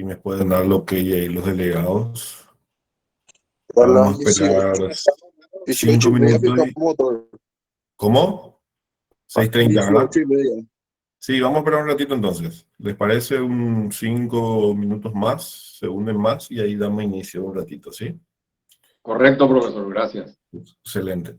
me pueden dar lo que hay los delegados. A Vamos a las esperar 5 18:30 minutos. picamos motor. ¿Cómo? A 6:30, ¿verdad? 18:30. Sí, vamos a esperar un ratito entonces. ¿Les parece un 5 minutos más? Se unen más y ahí damos inicio un ratito, ¿sí? Correcto, profesor, gracias. Excelente.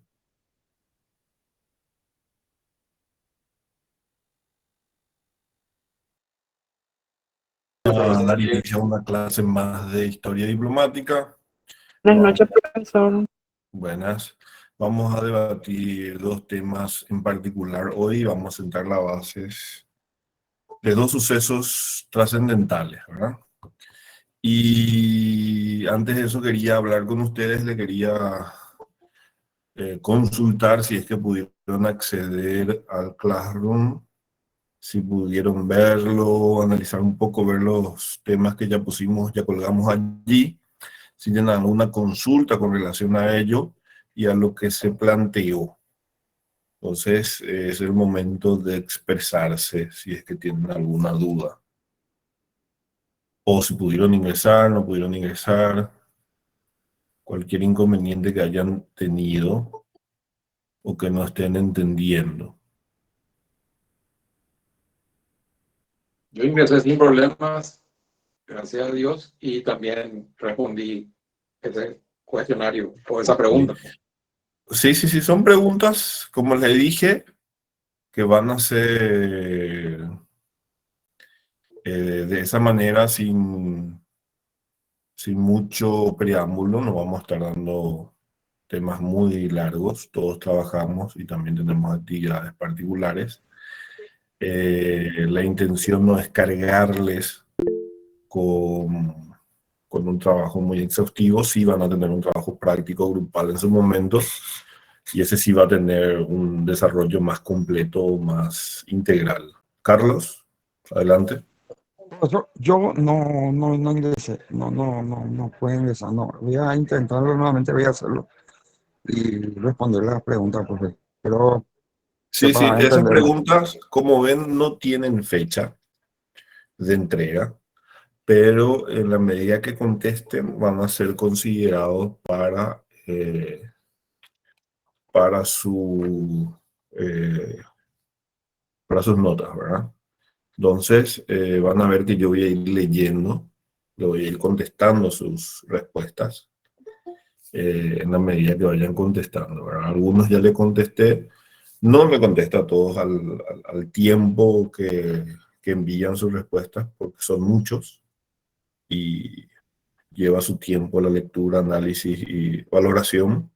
Vamos a dar inicio a una clase más de historia diplomática. Buenas noches, profesor. Buenas. Vamos a debatir dos temas en particular. Hoy vamos a sentar las bases de dos sucesos trascendentales, ¿verdad? Y antes de eso quería hablar con ustedes, le quería consultar si es que pudieron acceder al Classroom, si pudieron verlo, analizar un poco, ver los temas que ya pusimos, ya colgamos allí, si tienen alguna consulta con relación a ello y a lo que se planteó. Entonces es el momento de expresarse si es que tienen alguna duda. O si pudieron ingresar, no pudieron ingresar, cualquier inconveniente que hayan tenido o que no estén entendiendo. Yo ingresé sin problemas, gracias a Dios, y también respondí ese cuestionario o esa pregunta. Sí, son preguntas, como les dije, que van a ser de esa manera sin mucho preámbulo, no vamos a estar dando temas muy largos, todos trabajamos y también tenemos actividades particulares. La intención no es cargarles con un trabajo muy exhaustivo, sí van a tener un trabajo práctico grupal en su momento y ese sí va a tener un desarrollo más completo, más integral. Carlos, adelante. Yo no ingresé, no puedo ingresar, no. Voy a intentarlo nuevamente, voy a hacerlo y responder las preguntas, porque pero Sí, para esas entenderlo. preguntas, como ven, no tienen fecha de entrega, pero en la medida que contesten van a ser considerados para su, eh, para sus notas, ¿verdad? Entonces, van a ver que yo voy a ir leyendo, le voy a ir contestando sus respuestas en la medida que vayan contestando, ¿verdad? Algunos ya le contesté, no me contesta a todos al tiempo que envían sus respuestas, porque son muchos y lleva su tiempo la lectura, análisis y valoración.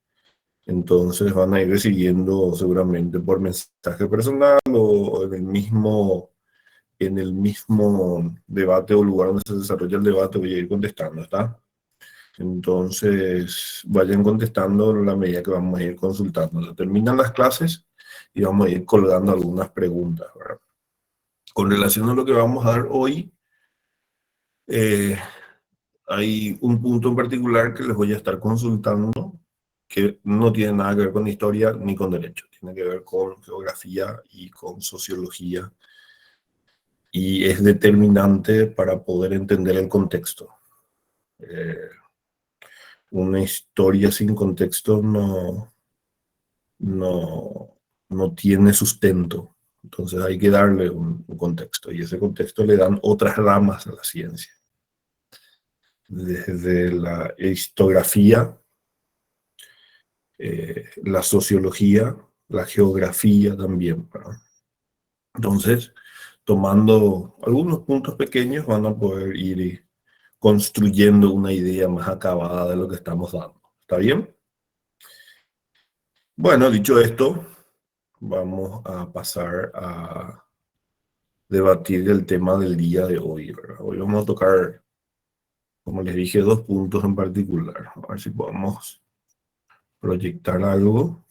Entonces van a ir recibiendo seguramente por mensaje personal o en el mismo debate o lugar donde se desarrolla el debate, voy a ir contestando, ¿está? Entonces vayan contestando en la medida que vamos a ir consultando. Terminan las clases y vamos a ir colgando algunas preguntas, ¿verdad? Con relación a lo que vamos a dar hoy, hay un punto en particular que les voy a estar consultando que no tiene nada que ver con historia ni con derecho, tiene que ver con geografía y con sociología y es determinante para poder entender el contexto. Una historia sin contexto no tiene sustento, entonces hay que darle un contexto y ese contexto le dan otras ramas a la ciencia. Desde la historiografía, la sociología, la geografía también, ¿verdad? Entonces, tomando algunos puntos pequeños van a poder ir construyendo una idea más acabada de lo que estamos dando. ¿Está bien? Bueno, dicho esto, vamos a pasar a debatir el tema del día de hoy, ¿verdad? Hoy vamos a tocar, como les dije, dos puntos en particular. A ver si podemos proyectar algo.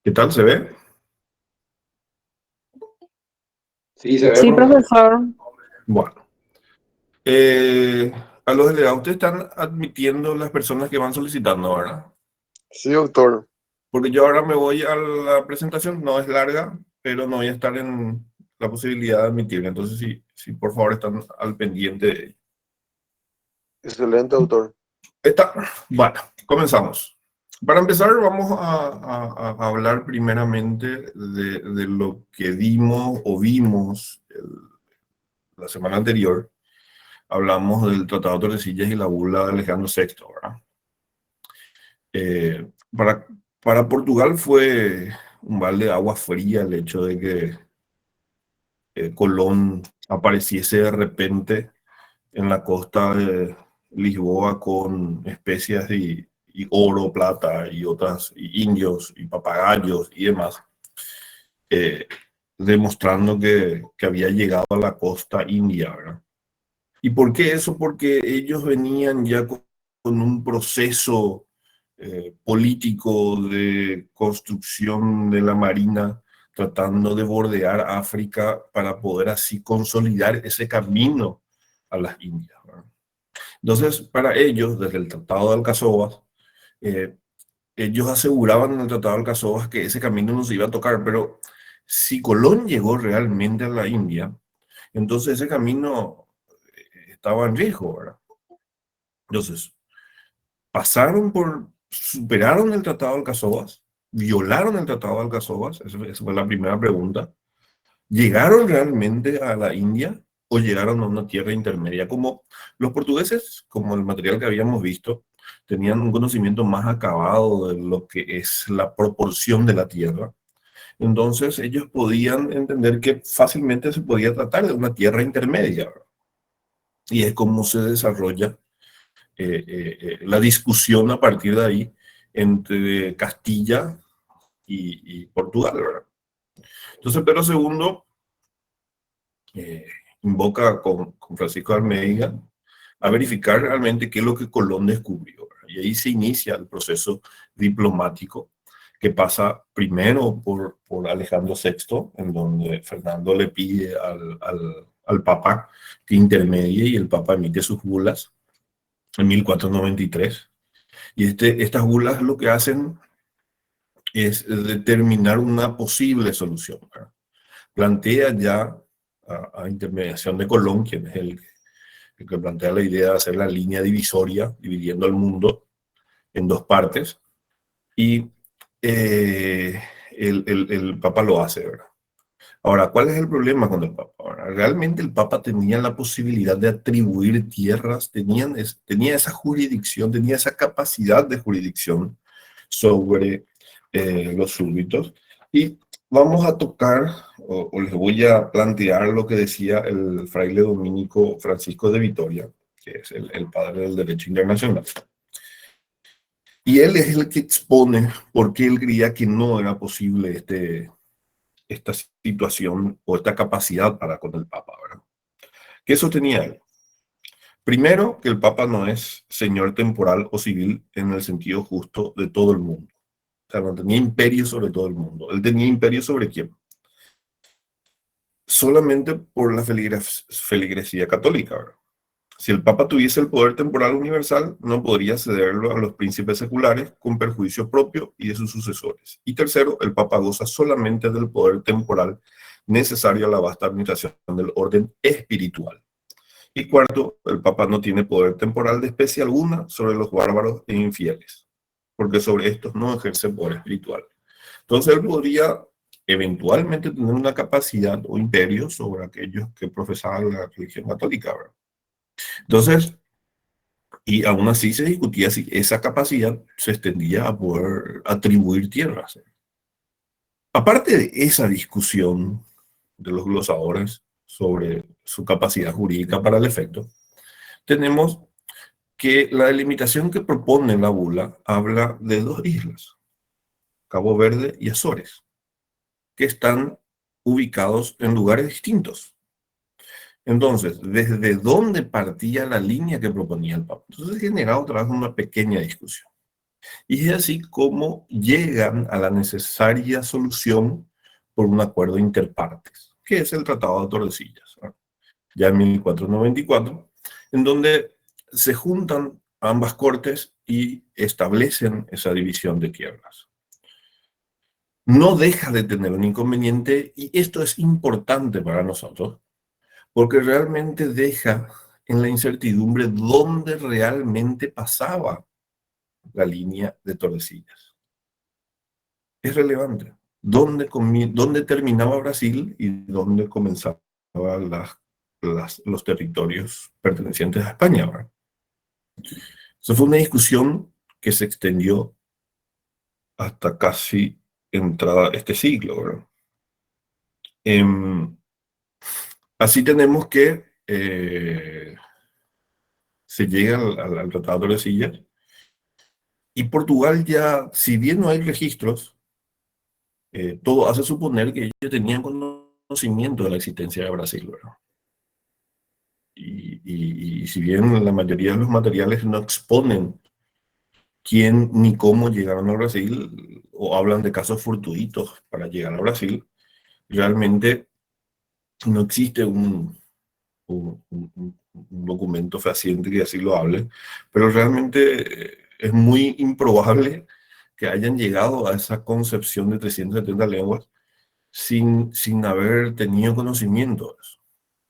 ¿Qué tal se ve? Sí, se ve, Sí, profesor. profesor. Bueno, a los delegados, ustedes están admitiendo las personas que van solicitando, ¿verdad? Sí, doctor. Porque yo ahora me voy a la presentación, no es larga, pero no voy a estar en la posibilidad de admitir. Entonces, sí, por favor, están al pendiente de ello. Excelente, doctor. Bueno, comenzamos. Para empezar, vamos a hablar primeramente de lo que dimos o vimos la semana anterior. Hablamos del Tratado de Tordesillas y la bula de Alejandro VI, ¿verdad? Eh, para, para Portugal fue un balde de agua fría el hecho de que Colón apareciese de repente en la costa de Lisboa con especias y oro, plata y otras, y indios y papagayos y demás, eh, demostrando que había llegado a la costa india, ¿verdad? ¿Y por qué eso? Porque ellos venían ya con un proceso político de construcción de la marina, tratando de bordear África para poder así consolidar ese camino a las Indias, ¿verdad? Entonces, para ellos, desde el Tratado de Alcazobas, eh, ellos aseguraban en el Tratado de Alcazobas que ese camino no se iba a tocar, pero si Colón llegó realmente a la India, entonces ese camino estaba en riesgo, ¿verdad? Entonces, superaron el Tratado de Alcazobas, violaron el Tratado de Alcazobas, esa fue la primera pregunta. ¿Llegaron realmente a la India o llegaron a una tierra intermedia? Como los portugueses, como el material que habíamos visto, tenían un conocimiento más acabado de lo que es la proporción de la tierra. Entonces ellos podían entender que fácilmente se podía tratar de una tierra intermedia, ¿verdad? Y es como se desarrolla la discusión a partir de ahí entre Castilla y Portugal, ¿verdad? Entonces Pedro II invoca con Francisco de Almeida a verificar realmente qué es lo que Colón descubrió, ¿verdad? Y ahí se inicia el proceso diplomático que pasa primero por Alejandro VI, en donde Fernando le pide al Papa que intermedie y el Papa emite sus bulas en 1493. Y estas bulas lo que hacen es determinar una posible solución, ¿verdad? Plantea ya a intermediación de Colón, quien es el que plantea la idea de hacer la línea divisoria, dividiendo el mundo en dos partes, y el Papa lo hace, ¿verdad? Ahora, ¿cuál es el problema con el Papa? Ahora, realmente el Papa tenía la posibilidad de atribuir tierras, tenía esa jurisdicción, tenía esa capacidad de jurisdicción sobre los súbditos. Y vamos a tocar, o les voy a plantear lo que decía el fraile dominico Francisco de Vitoria, que es el padre del derecho internacional. Y él es el que expone por qué él creía que no era posible esta situación o esta capacidad para con el Papa, ¿verdad? ¿Qué sostenía él? Primero, que el Papa no es señor temporal o civil en el sentido justo de todo el mundo. O sea, no tenía imperio sobre todo el mundo. Él tenía imperio sobre quién. Solamente por la feligresía católica, ¿verdad? Si el Papa tuviese el poder temporal universal, no podría cederlo a los príncipes seculares con perjuicio propio y de sus sucesores. Y tercero, el Papa goza solamente del poder temporal necesario a la vasta administración del orden espiritual. Y cuarto, el Papa no tiene poder temporal de especie alguna sobre los bárbaros e infieles, porque sobre estos no ejerce poder espiritual. Entonces él podría eventualmente tener una capacidad o imperio sobre aquellos que profesaban la religión católica, ¿verdad? Entonces, y aún así se discutía si esa capacidad se extendía a poder atribuir tierras. Aparte de esa discusión de los glosadores sobre su capacidad jurídica para el efecto, tenemos que la delimitación que propone la bula habla de dos islas, Cabo Verde y Azores, que están ubicados en lugares distintos. Entonces, ¿desde dónde partía la línea que proponía el Papa? Entonces, genera otra vez una pequeña discusión. Y es así como llegan a la necesaria solución por un acuerdo interpartes. que es el Tratado de Tordesillas, ¿verdad? Ya en 1494, en donde se juntan ambas cortes y establecen esa división de tierras. No deja de tener un inconveniente, y esto es importante para nosotros, porque realmente deja en la incertidumbre dónde realmente pasaba la línea de Tordesillas. Es relevante. ¿Dónde terminaba Brasil y dónde comenzaban los territorios pertenecientes a España, ¿verdad? Eso fue una discusión que se extendió hasta casi entrada este siglo, ¿verdad? Así tenemos que se llega al Tratado de Tordesillas, y Portugal ya, si bien no hay registros, todo hace suponer que ellos tenían conocimiento de la existencia de Brasil, ¿verdad? Y si bien la mayoría de los materiales no exponen quién ni cómo llegaron a Brasil, o hablan de casos fortuitos para llegar a Brasil, realmente no existe un documento fehaciente que así lo hable, pero realmente es muy improbable que hayan llegado a esa concepción de 370 lenguas sin haber tenido conocimiento de eso,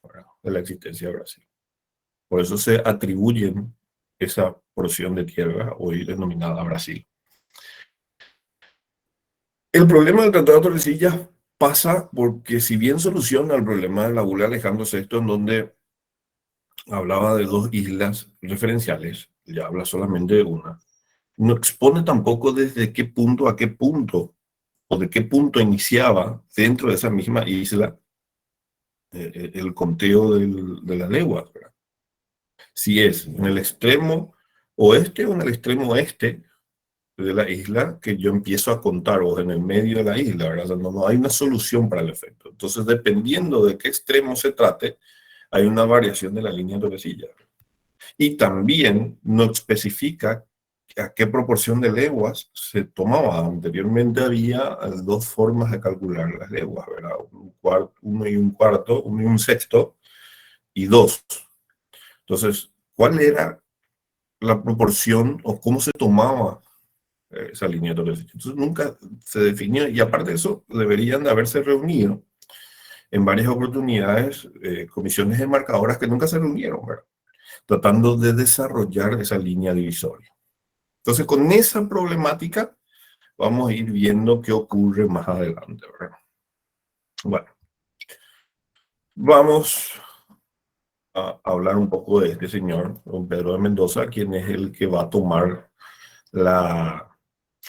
¿verdad? De la existencia de Brasil. Por eso se atribuyen esa porción de tierra hoy denominada Brasil. El problema del Tratado de Tordesillas pasa porque, si bien soluciona el problema de la bula de Alejandro VI, en donde hablaba de 2 islas referenciales, ya habla solamente de una, no expone tampoco desde qué punto a qué punto, o de qué punto iniciaba dentro de esa misma isla el conteo de las leguas, ¿verdad? Si es en el extremo oeste o en el extremo este de la isla que yo empiezo a contar, o en el medio de la isla, ¿verdad? O sea, no hay una solución para el efecto. Entonces, dependiendo de qué extremo se trate, hay una variación de la línea de Tordesillas. Y también no especifica a qué proporción de leguas se tomaba. Anteriormente había 2 formas de calcular las leguas, ¿verdad? 1 y 1/4, 1 y 1/6, y 2. Entonces, ¿cuál era la proporción o cómo se tomaba esa línea de Tordesillas? Entonces nunca se definió, y aparte de eso, deberían de haberse reunido en varias oportunidades comisiones enmarcadoras que nunca se reunieron, ¿verdad? Tratando de desarrollar esa línea divisoria. Entonces, con esa problemática vamos a ir viendo qué ocurre más adelante, ¿verdad? Bueno, vamos a hablar un poco de este señor, don Pedro de Mendoza, quien es el que va a tomar la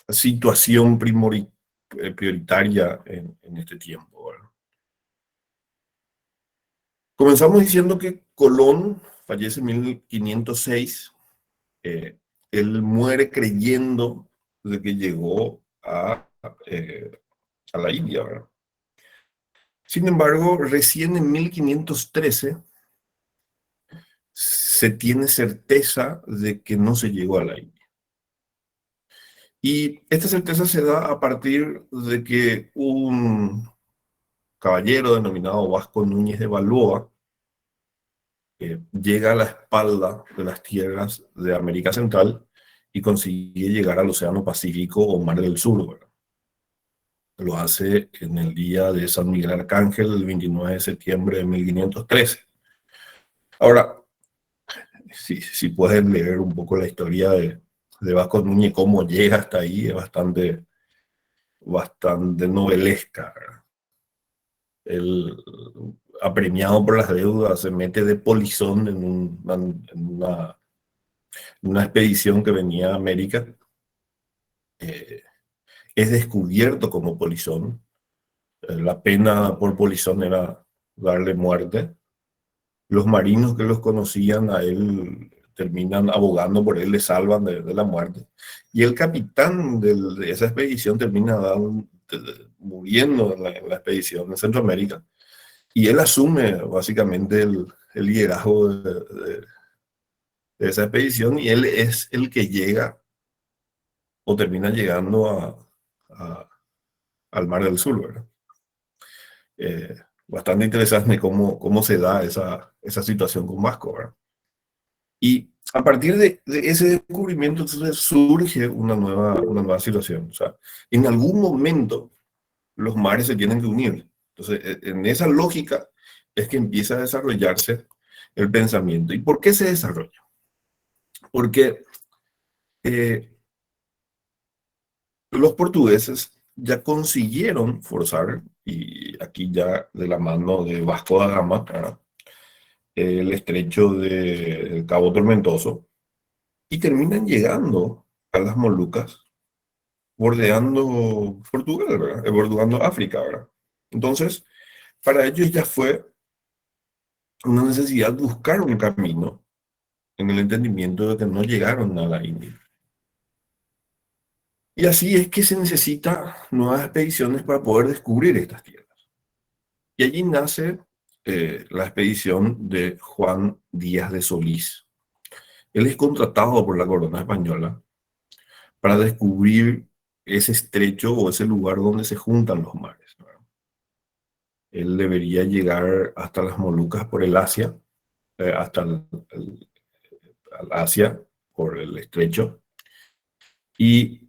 situación prioritaria en este tiempo, ¿verdad? Comenzamos diciendo que Colón fallece en 1506. Él muere creyendo de que llegó a la India, ¿verdad? Sin embargo, recién en 1513 se tiene certeza de que no se llegó a la India. Y esta certeza se da a partir de que un caballero denominado Vasco Núñez de Balboa llega a la espalda de las tierras de América Central y consigue llegar al Océano Pacífico o Mar del Sur, ¿verdad? Lo hace en el día de San Miguel Arcángel, el 29 de septiembre de 1513. Ahora, si pueden leer un poco la historia de Vasco Núñez, cómo llega hasta ahí, es bastante novelesca, ¿verdad? Él, apremiado por las deudas, se mete de polizón en una expedición que venía a América. Es descubierto como polizón. La pena por polizón era darle muerte. Los marinos que los conocían a él terminan abogando por él, le salvan de la muerte. Y el capitán de esa expedición termina muriendo en la expedición en Centroamérica. Y él asume básicamente el liderazgo de esa expedición, y él es el que llega o termina llegando al Mar del Sur, ¿verdad? bastante interesante cómo se da esa situación con Vasco, ¿verdad? Y a partir de ese descubrimiento, entonces surge una nueva situación. O sea, en algún momento los mares se tienen que unir. Entonces, en esa lógica es que empieza a desarrollarse el pensamiento. ¿Y por qué se desarrolla? Porque eh, los portugueses ya consiguieron forzar, y aquí ya de la mano de Vasco da Gama, ¿verdad?, el estrecho del Cabo Tormentoso, y terminan llegando a las Molucas, bordeando Portugal, ¿verdad? Bordeando África, ¿verdad? Entonces, para ellos ya fue una necesidad buscar un camino en el entendimiento de que no llegaron a la India. Y así es que se necesitan nuevas expediciones para poder descubrir estas tierras. Y allí nace la expedición de Juan Díaz de Solís. Él es contratado por la corona española para descubrir ese estrecho o ese lugar donde se juntan los mares, ¿verdad? Él debería llegar hasta las Molucas por el Asia, hasta al Asia por el estrecho, y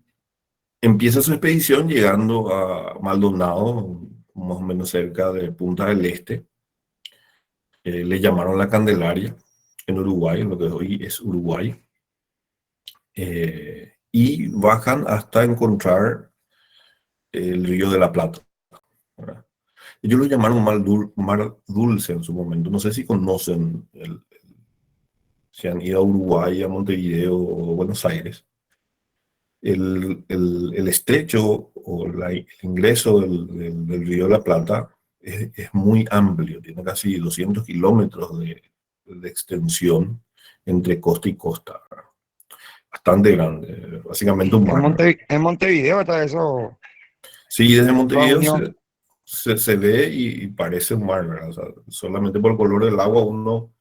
empieza su expedición llegando a Maldonado, más o menos cerca de Punta del Este. Le llamaron la Candelaria, en Uruguay, en lo que hoy es Uruguay. Y bajan hasta encontrar el Río de la Plata, ¿verdad? Ellos lo llamaron Mar Dulce en su momento. No sé si conocen, si han ido a Uruguay, a Montevideo o Buenos Aires. El estrecho o el ingreso del Río de la Plata es muy amplio, tiene casi 200 kilómetros de extensión entre costa y costa, ¿verdad? Bastante grande, básicamente un mar, ¿verdad? En Montevideo está eso, Sí, desde la Montevideo unión. se ve y parece un mar, ¿verdad? O sea, solamente por el color del agua uno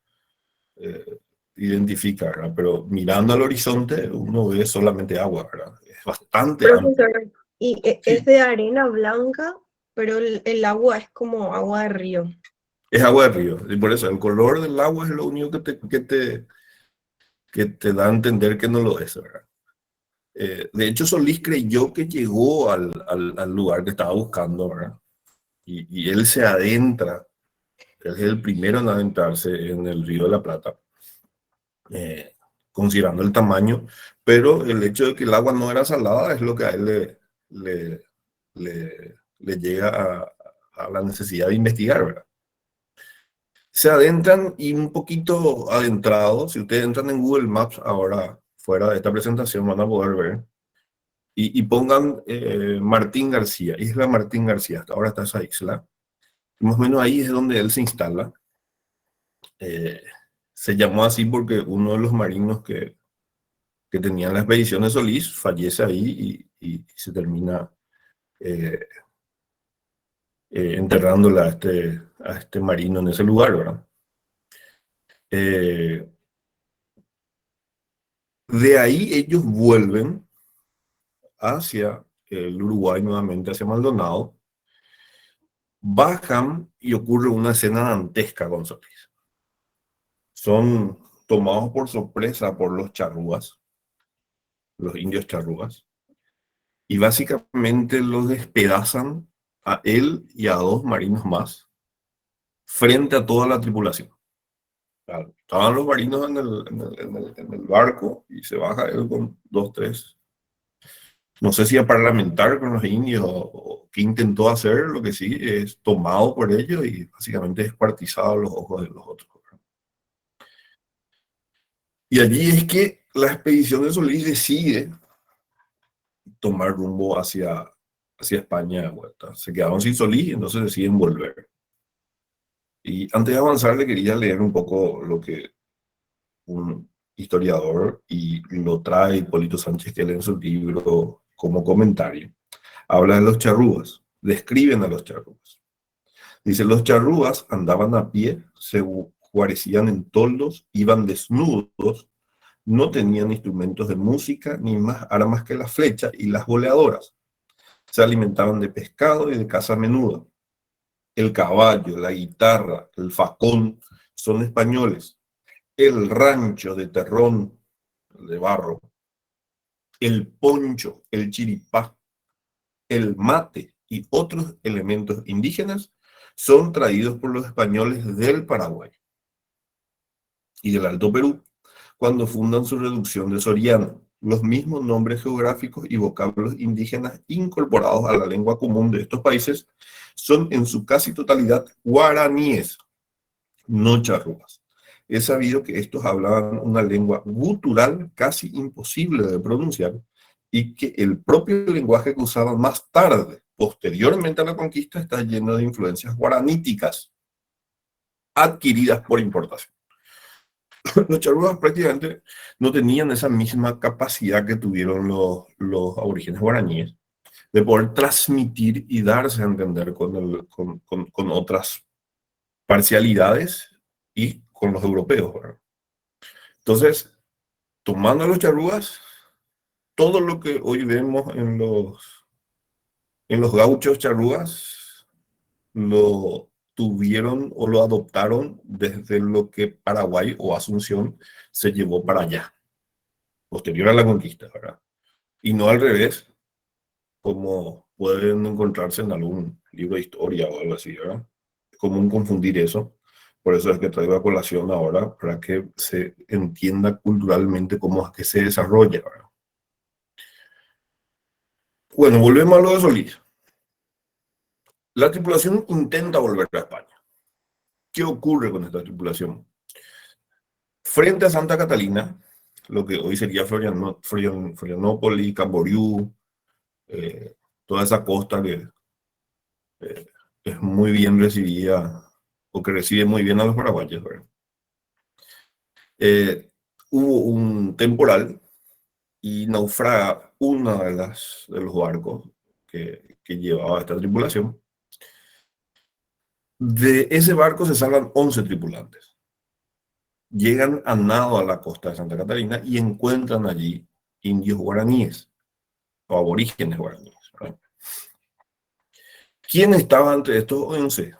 eh, identifica, ¿verdad? Pero mirando al horizonte uno ve solamente agua, ¿verdad? Es bastante amplio. Profesor, y es Sí, de arena blanca, pero el agua es como agua de río. es agua de río. Y por eso el color del agua es lo único que te da a entender que no lo es, ¿verdad? De hecho, Solís creyó que llegó al lugar que estaba buscando, ¿verdad? Y él se adentra, él es el primero en adentrarse en el Río de la Plata, eh, considerando el tamaño, pero el hecho de que el agua no era salada es lo que a él le, le llega a la necesidad de investigar, ¿verdad? Se adentran y un poquito adentrados, si ustedes entran en Google Maps ahora, fuera de esta presentación, van a poder ver, y pongan Martín García, Isla Martín García, hasta ahora está esa isla, más o menos ahí es donde él se instala. Eh, Se llamó así porque uno de los marinos que tenían la expedición de Solís fallece ahí y se termina eh, enterrándola a este marino en ese lugar, ¿verdad? Eh, de ahí ellos vuelven hacia el Uruguay nuevamente, hacia Maldonado, bajan y ocurre una escena dantesca con Solís. Son tomados por sorpresa por los charrúas, los indios charrúas, y básicamente los despedazan a él y a dos marinos más frente a toda la tripulación. Claro, estaban los marinos en el barco y se baja él con dos, tres. No sé si a parlamentar con los indios o qué intentó hacer, lo que sí es tomado por ellos y básicamente descuartizado a los ojos de los otros. Y allí es que la expedición de Solís decide tomar rumbo hacia España de vuelta. Se quedaron sin Solís y entonces deciden volver. Y antes de avanzar, le quería leer un poco lo que un historiador, y lo trae Hipólito Sánchez que lee en su libro como comentario. Habla de los charrúas, describen a los charrúas. Dice, los charrúas andaban a pie, se guarecían en toldos, iban desnudos, no tenían instrumentos de música ni más armas que la flecha y las boleadoras. Se alimentaban de pescado y de caza menuda. El caballo, la guitarra, el facón son españoles. El rancho de terrón, de barro, el poncho, el chiripá, el mate y otros elementos indígenas son traídos por los españoles del Paraguay y del Alto Perú cuando fundan su reducción de Soriano. Los mismos nombres geográficos y vocablos indígenas incorporados a la lengua común de estos países son en su casi totalidad guaraníes, no charrúas. Es sabido que estos hablaban una lengua gutural casi imposible de pronunciar y que el propio lenguaje que usaban más tarde, posteriormente a la conquista, está lleno de influencias guaraníticas adquiridas por importación. Los charrúas prácticamente no tenían esa misma capacidad que tuvieron los aborígenes guaraníes de poder transmitir y darse a entender con otras parcialidades y con los europeos, ¿verdad? Entonces, tomando los charrúas, todo lo que hoy vemos en los gauchos charrúas lo tuvieron o lo adoptaron desde lo que Paraguay o Asunción se llevó para allá, posterior a la conquista, ¿verdad? Y no al revés, como pueden encontrarse en algún libro de historia o algo así, ¿verdad? Es común confundir eso. Por eso es que traigo a colación ahora, para que se entienda culturalmente cómo es que se desarrolla, ¿verdad? Bueno, volvemos a lo de Solís. La tripulación intenta volver a España. ¿Qué ocurre con esta tripulación? Frente a Santa Catalina, lo que hoy sería Florianópolis, Camboriú, toda esa costa que es muy bien recibida, o que recibe muy bien a los paraguayos, ¿verdad? Hubo un temporal y naufraga uno de los barcos que llevaba esta tripulación. De ese barco se salvan 11 tripulantes. Llegan a nado a la costa de Santa Catalina y encuentran allí indios guaraníes o aborígenes guaraníes, ¿verdad? ¿Quién estaba entre estos 11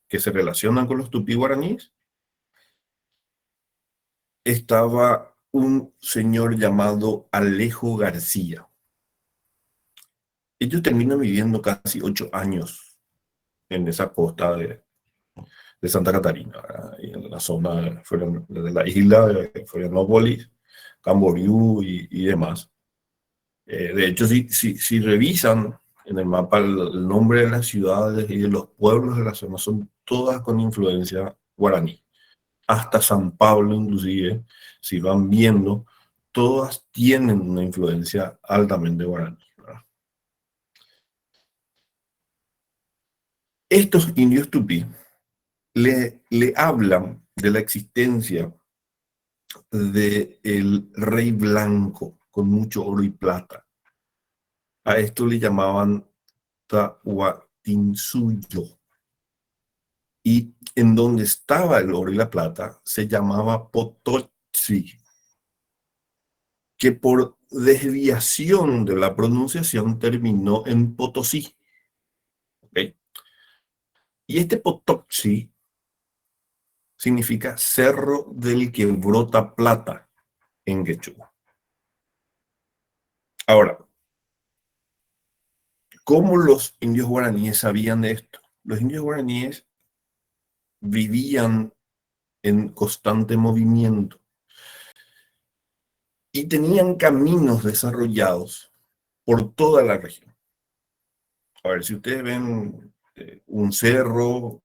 que se relacionan con los tupí guaraníes? Estaba un señor llamado Alejo García. Ellos terminan viviendo casi 8 años en esa costa de Santa Catarina, ¿verdad? Y en la zona de la isla de Florianópolis, Camboriú y demás. De hecho, si revisan en el mapa el nombre de las ciudades y de los pueblos de la zona, son todas con influencia guaraní. Hasta San Pablo, inclusive, si van viendo, todas tienen una influencia altamente guaraní, ¿verdad? Estos indios tupí le hablan de la existencia del rey blanco con mucho oro y plata. A esto le llamaban Tahuatinsuyo. Y en donde estaba el oro y la plata se llamaba Potosí, que por desviación de la pronunciación terminó en Potosí. ¿Okay? Y este Potosí significa cerro del que brota plata en quechua. Ahora, ¿cómo los indios guaraníes sabían de esto? Los indios guaraníes vivían en constante movimiento y tenían caminos desarrollados por toda la región. A ver, si ustedes ven un cerro,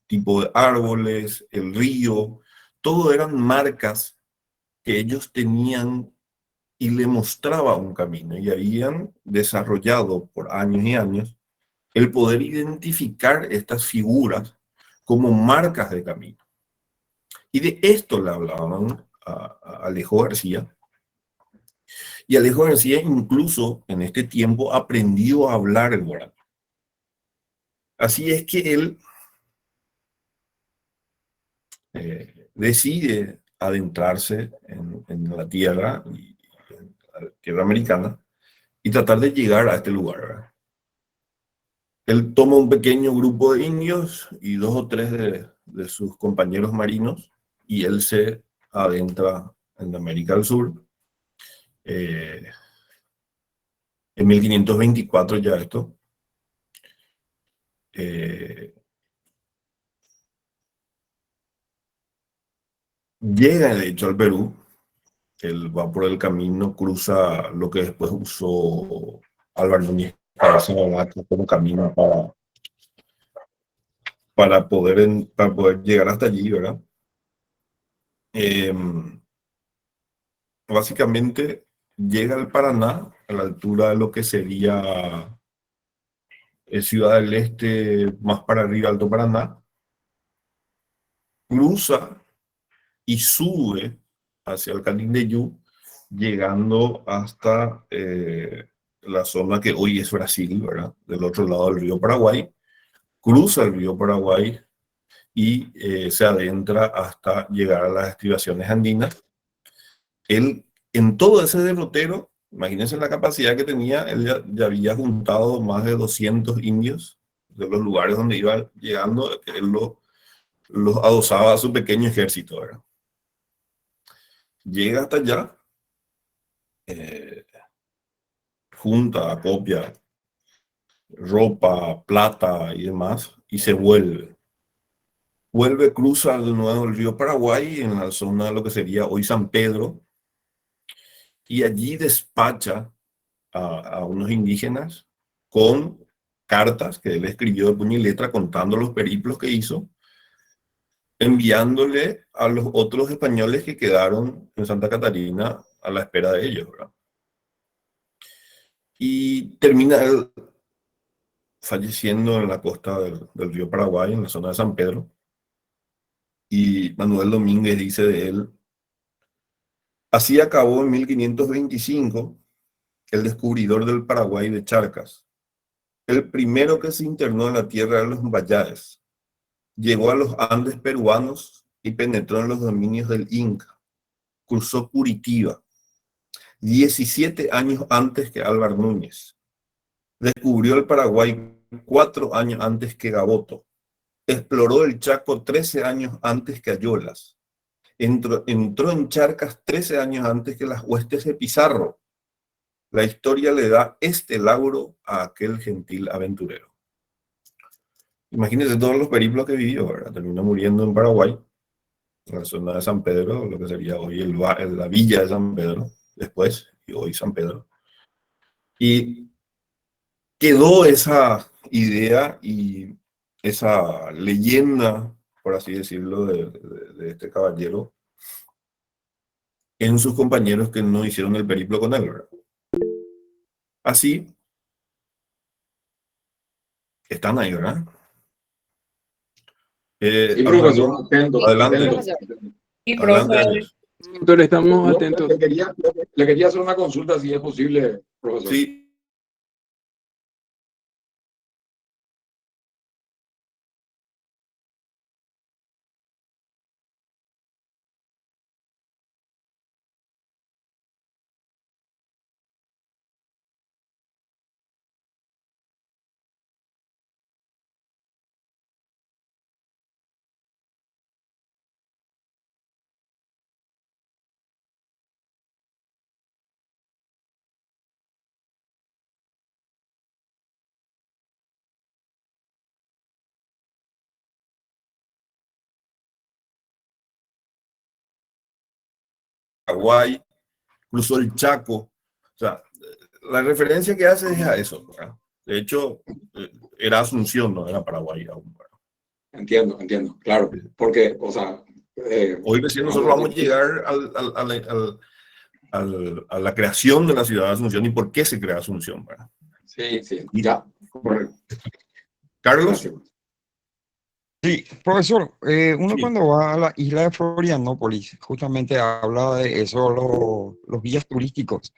tipo de árboles, el río, todo eran marcas que ellos tenían y le mostraba un camino, y habían desarrollado por años y años el poder identificar estas figuras como marcas de camino. Y de esto le hablaban a Alejo García. Y Alejo García incluso en este tiempo aprendió a hablar el guaraní. Así es que él decide adentrarse en la tierra, en la tierra americana, y tratar de llegar a este lugar, ¿verdad? Él toma un pequeño grupo de indios y 2 o 3 de sus compañeros marinos y él se adentra en América del Sur. En 1524 ya esto. Llega de hecho al Perú. Él va por el camino, cruza lo que después usó Álvaro Núñez como camino para poder llegar hasta allí, ¿verdad? Básicamente llega al Paraná, a la altura de lo que sería Ciudad del Este, más para arriba, Alto Paraná, cruza y sube hacia el Canindeyú, llegando hasta la zona que hoy es Brasil, ¿verdad? Del otro lado del río Paraguay, cruza el río Paraguay y se adentra hasta llegar a las estribaciones andinas. Él, en todo ese derrotero, imagínense la capacidad que tenía, él ya había juntado más de 200 indios de los lugares donde iba llegando, él los adosaba a su pequeño ejército, ¿verdad? Llega hasta allá, junta, acopia ropa, plata y demás, y se vuelve. Cruza de nuevo el río Paraguay en la zona de lo que sería hoy San Pedro, y allí despacha a unos indígenas con cartas que él escribió de puño y letra contando los periplos que hizo, enviándole a los otros españoles que quedaron en Santa Catarina a la espera de ellos, ¿verdad? Y termina él falleciendo en la costa del río Paraguay, en la zona de San Pedro. Y Manuel Domínguez dice de él: así acabó en 1525 el descubridor del Paraguay de Charcas, el primero que se internó en la tierra de los Mayáes. Llegó a los Andes peruanos y penetró en los dominios del Inca. Cruzó Curitiba, 17 años antes que Álvaro Núñez. Descubrió el Paraguay 4 años antes que Gaboto. Exploró el Chaco 13 años antes que Ayolas. Entró en Charcas 13 años antes que las huestes de Pizarro. La historia le da este lauro a aquel gentil aventurero. Imagínense todos los periplos que vivió, ¿verdad? Terminó muriendo en Paraguay, en la zona de San Pedro, lo que sería hoy la villa de San Pedro, después, y hoy San Pedro. Y quedó esa idea y esa leyenda, por así decirlo, de este caballero en sus compañeros que no hicieron el periplo con él, ¿verdad? Así, están ahí, ¿verdad? Sí, profesor, atento, adelante, atento. Sí, adelante. profesor. Doctor, estamos No, atentos. le quería hacer una consulta, si es posible, profesor. Sí. Paraguay, cruzó el Chaco. O sea, la referencia que hace es a eso, ¿verdad? De hecho, era Asunción, no era Paraguay aún, ¿verdad? Entiendo, claro. Porque, o sea... hoy recién nosotros vamos a llegar a la creación de la ciudad de Asunción y por qué se crea Asunción, ¿verdad? Sí, ya. Correcto. Carlos. Gracias. Sí, profesor, uno Sí. cuando va a la isla de Florianópolis, justamente habla de eso, los guías turísticos.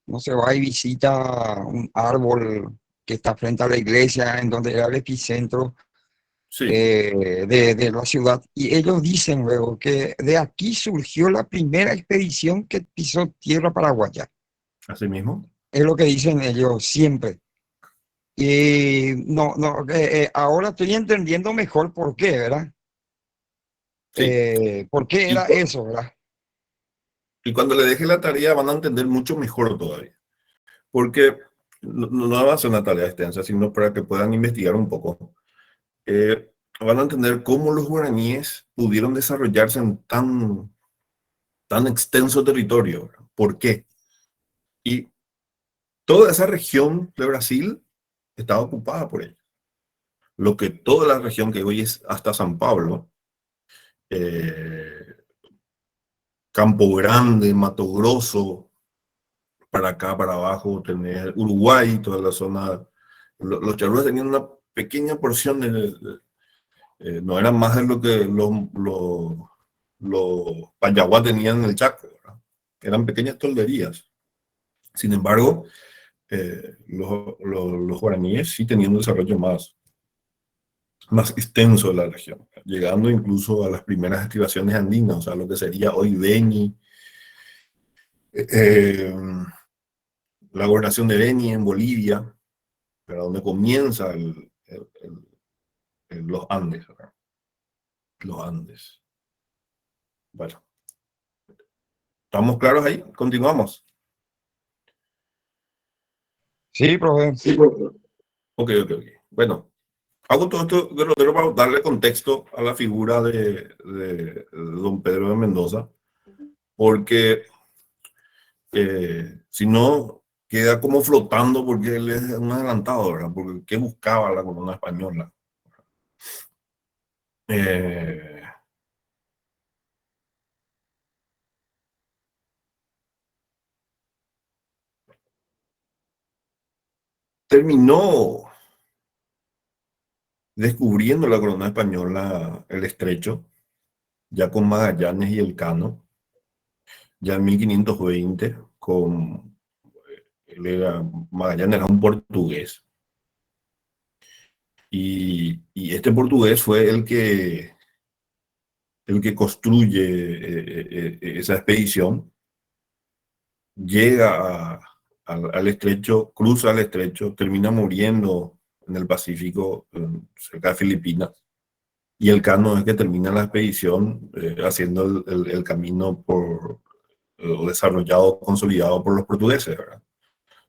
Uno se va y visita un árbol que está frente a la iglesia, en donde era el epicentro Sí, de la ciudad. Y ellos dicen luego que de aquí surgió la primera expedición que pisó tierra paraguaya. así mismo. Es lo que dicen ellos siempre. Y ahora estoy entendiendo mejor por qué, ¿verdad? Sí. ¿Por qué Y, era eso, verdad? y cuando le deje la tarea van a entender mucho mejor todavía. Porque no va a ser una tarea extensa, sino para que puedan investigar un poco. Van a entender cómo los guaraníes pudieron desarrollarse en tan extenso territorio, ¿verdad? ¿Por qué? Y toda esa región de Brasil estaba ocupada por ellos. Lo que toda la región que hoy es hasta San Pablo, eh, Campo Grande, Mato Grosso, para acá, para abajo, tener Uruguay, toda la zona. Los charrúas tenían una pequeña porción, no eran más de lo que los payaguá tenían en el Chaco, ¿verdad? Eran pequeñas tolderías. Sin embargo, los guaraníes sí tenían un desarrollo más extenso de la región, llegando incluso a las primeras estribaciones andinas, o sea, lo que sería hoy Beni, eh, la gobernación de Beni en Bolivia, pero donde comienza los Andes, ¿verdad? Los Andes. Bueno, ¿estamos claros ahí? Continuamos. Sí, profe. Sí, Ok. Bueno, hago todo esto derrotero para darle contexto a la figura de don Pedro de Mendoza, porque si no, queda como flotando porque él es un adelantado, ¿verdad? Porque ¿qué buscaba la corona española? Eh, terminó descubriendo la corona española el estrecho, ya con Magallanes y Elcano, ya en 1520, Magallanes era un portugués. Y este portugués fue el que construye esa expedición, llega al estrecho, cruza el estrecho, termina muriendo en el Pacífico, cerca de Filipinas. Y Elcano es que termina la expedición haciendo el camino desarrollado, consolidado por los portugueses, ¿verdad?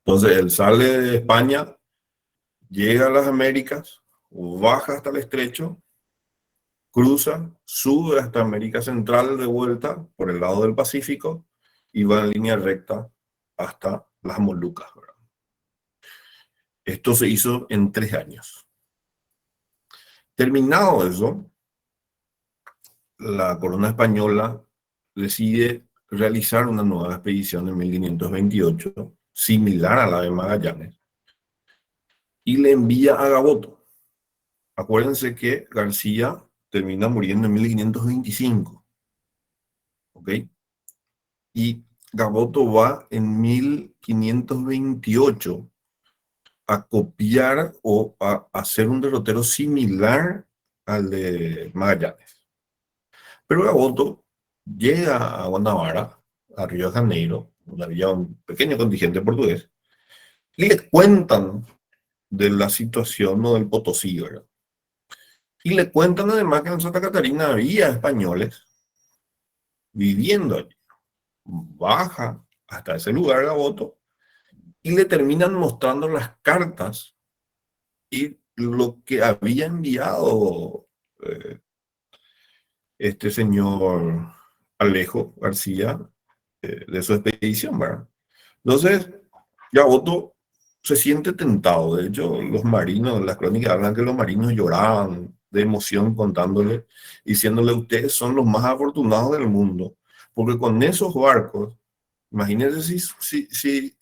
Entonces él sale de España, llega a las Américas, baja hasta el estrecho, cruza, sube hasta América Central de vuelta por el lado del Pacífico y va en línea recta hasta las Molucas, ¿verdad? Esto se hizo en 3 años. Terminado eso, la corona española decide realizar una nueva expedición en 1528, similar a la de Magallanes, y le envía a Gaboto. Acuérdense que García termina muriendo en 1525, ¿ok? Y Gaboto va en 1528 a copiar o a hacer un derrotero similar al de Magallanes. Pero Gaboto llega a Guanabara, a Río de Janeiro, donde había un pequeño contingente portugués, y le cuentan de la situación o del Potosí, ¿verdad? Y le cuentan además que en Santa Catarina había españoles viviendo allí. Baja hasta ese lugar Gaboto y le terminan mostrando las cartas y lo que había enviado este señor Alejo García de su expedición, ¿verdad? Entonces, Gaboto se siente tentado. De hecho, los marinos, las crónicas hablan que los marinos lloraban de emoción contándole, diciéndole, ustedes son los más afortunados del mundo, porque con esos barcos, imagínense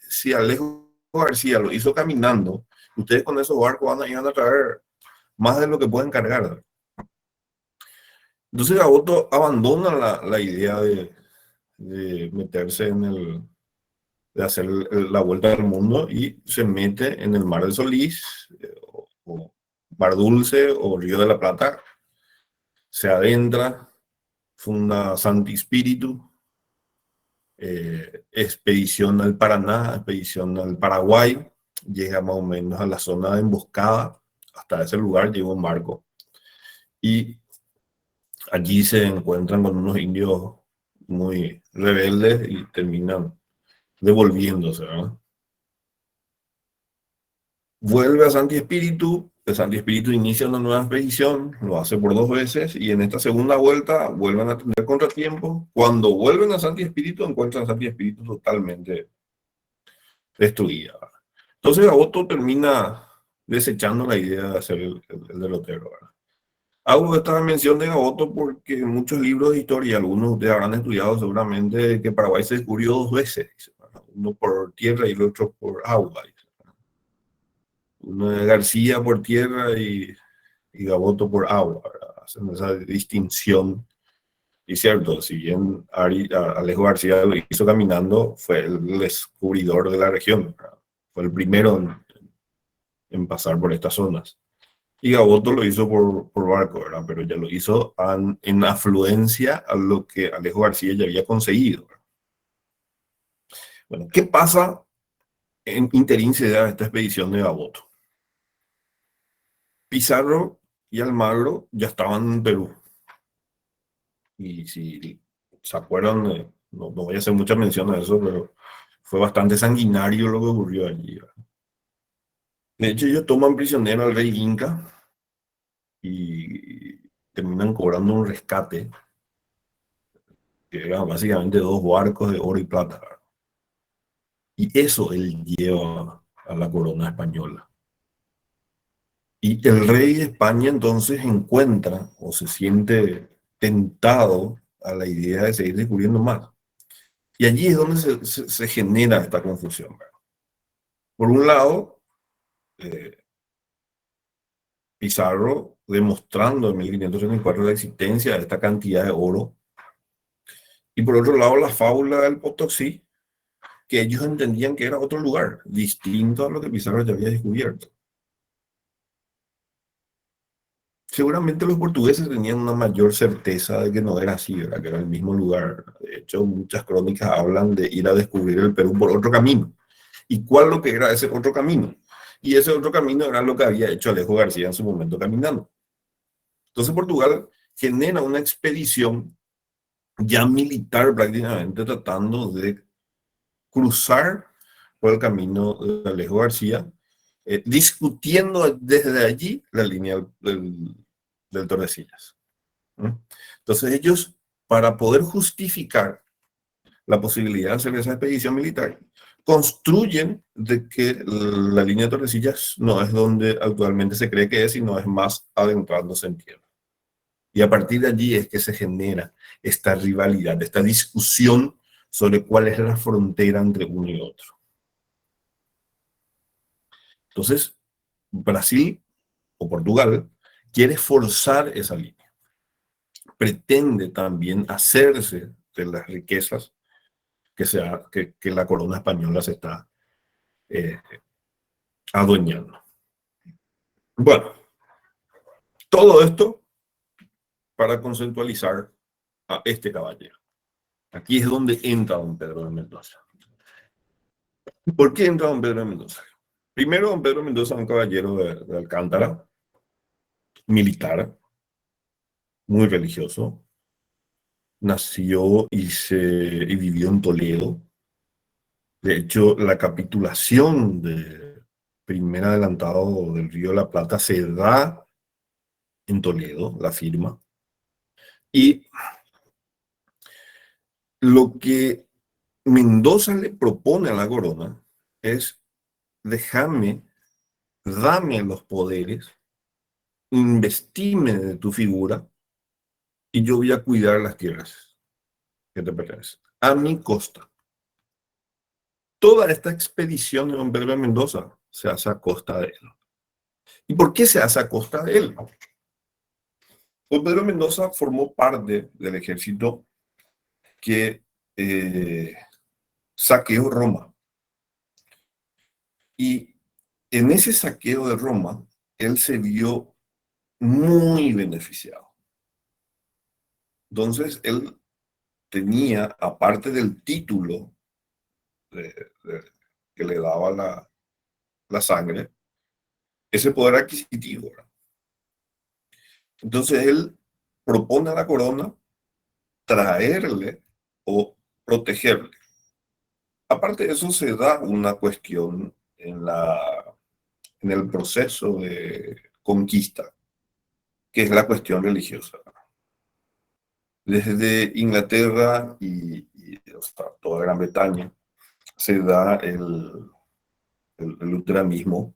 si Alejo García lo hizo caminando, ustedes con esos barcos van a ir a traer más de lo que pueden cargar. Entonces Gaboto abandona la idea de meterse de hacer la vuelta al mundo y se mete en el Mar de Solís, o Mar Dulce o Río de la Plata, se adentra, funda Santi Espíritu, expedición al Paraná, expedición al Paraguay, llega más o menos a la zona de emboscada. Hasta ese lugar llega un barco. Y allí se encuentran con unos indios muy rebeldes y terminan devolviéndose, ¿verdad? Vuelve a Santi Espíritu, el Santi Espíritu inicia una nueva expedición, lo hace por 2 veces y en esta segunda vuelta vuelven a tener contratiempo. Cuando vuelven a Santi Espíritu encuentran a Santi Espíritu totalmente destruida. Entonces Gaboto termina desechando la idea de hacer el derrotero, ¿verdad? Hago esta mención de Gaboto porque en muchos libros de historia, algunos de ustedes habrán estudiado seguramente que Paraguay se descubrió 2 veces, ¿verdad? Uno por tierra y el otro por agua. Uno de García por tierra y Gaboto por agua, ¿verdad? Hacen esa distinción. Y cierto, si bien Alejo García lo hizo caminando, fue el descubridor de la región, ¿verdad? Fue el primero en pasar por estas zonas. Y Gaboto lo hizo por barco, ¿verdad? Pero ya lo hizo en afluencia a lo que Alejo García ya había conseguido, ¿verdad? Bueno, ¿qué pasa en interín se da esta expedición de Gaboto? Pizarro y Almagro ya estaban en Perú. Y si se acuerdan, no voy a hacer mucha mención a eso, pero fue bastante sanguinario lo que ocurrió allí, ¿verdad? De hecho, ellos toman prisionero al rey Inca y terminan cobrando un rescate, que eran básicamente 2 barcos de oro y plata, ¿verdad? Y eso él lleva a la corona española. Y el rey de España entonces encuentra o se siente tentado a la idea de seguir descubriendo más. Y allí es donde se genera esta confusión, ¿verdad? Por un lado, Pizarro demostrando en 1534 la existencia de esta cantidad de oro. Y por otro lado, la fábula del Potosí, que ellos entendían que era otro lugar, distinto a lo que Pizarro ya había descubierto. Seguramente los portugueses tenían una mayor certeza de que no era así, ¿verdad? Que era el mismo lugar. De hecho, muchas crónicas hablan de ir a descubrir el Perú por otro camino. ¿Y cuál lo que era ese otro camino? Y ese otro camino era lo que había hecho Alejo García en su momento caminando. Entonces Portugal genera una expedición ya militar prácticamente tratando de cruzar por el camino de Alejo García, discutiendo desde allí la línea del Tordesillas. Entonces ellos, para poder justificar la posibilidad de hacer esa expedición militar, construyen de que la línea de Tordesillas no es donde actualmente se cree que es, sino es más adentrándose en tierra. Y a partir de allí es que se genera esta rivalidad, esta discusión sobre cuál es la frontera entre uno y otro. Entonces, Brasil o Portugal quiere forzar esa línea. Pretende también hacerse de las riquezas que la corona española se está adueñando. Bueno, todo esto para conceptualizar a este caballero. Aquí es donde entra don Pedro de Mendoza. ¿Por qué entra don Pedro de Mendoza? Primero, don Pedro de Mendoza es un caballero de Alcántara, militar, muy religioso. Nació y vivió en Toledo. De hecho, la capitulación de primer adelantado del Río de la Plata se da en Toledo, la firma. Y lo que Mendoza le propone a la corona es: déjame, dame los poderes, investime de tu figura y yo voy a cuidar las tierras que te pertenecen, a mi costa. Toda esta expedición de don Pedro de Mendoza se hace a costa de él. ¿Y por qué se hace a costa de él? Don Pedro de Mendoza formó parte del ejército que saqueó Roma. Y en ese saqueo de Roma, él se vio muy beneficiado. Entonces, él tenía, aparte del título que le daba la sangre, ese poder adquisitivo, ¿verdad? Entonces él propone a la corona traerle o protegerle. Aparte de eso, se da una cuestión en el proceso de conquista, que es la cuestión religiosa. Desde Inglaterra o sea, toda Gran Bretaña se da el luteranismo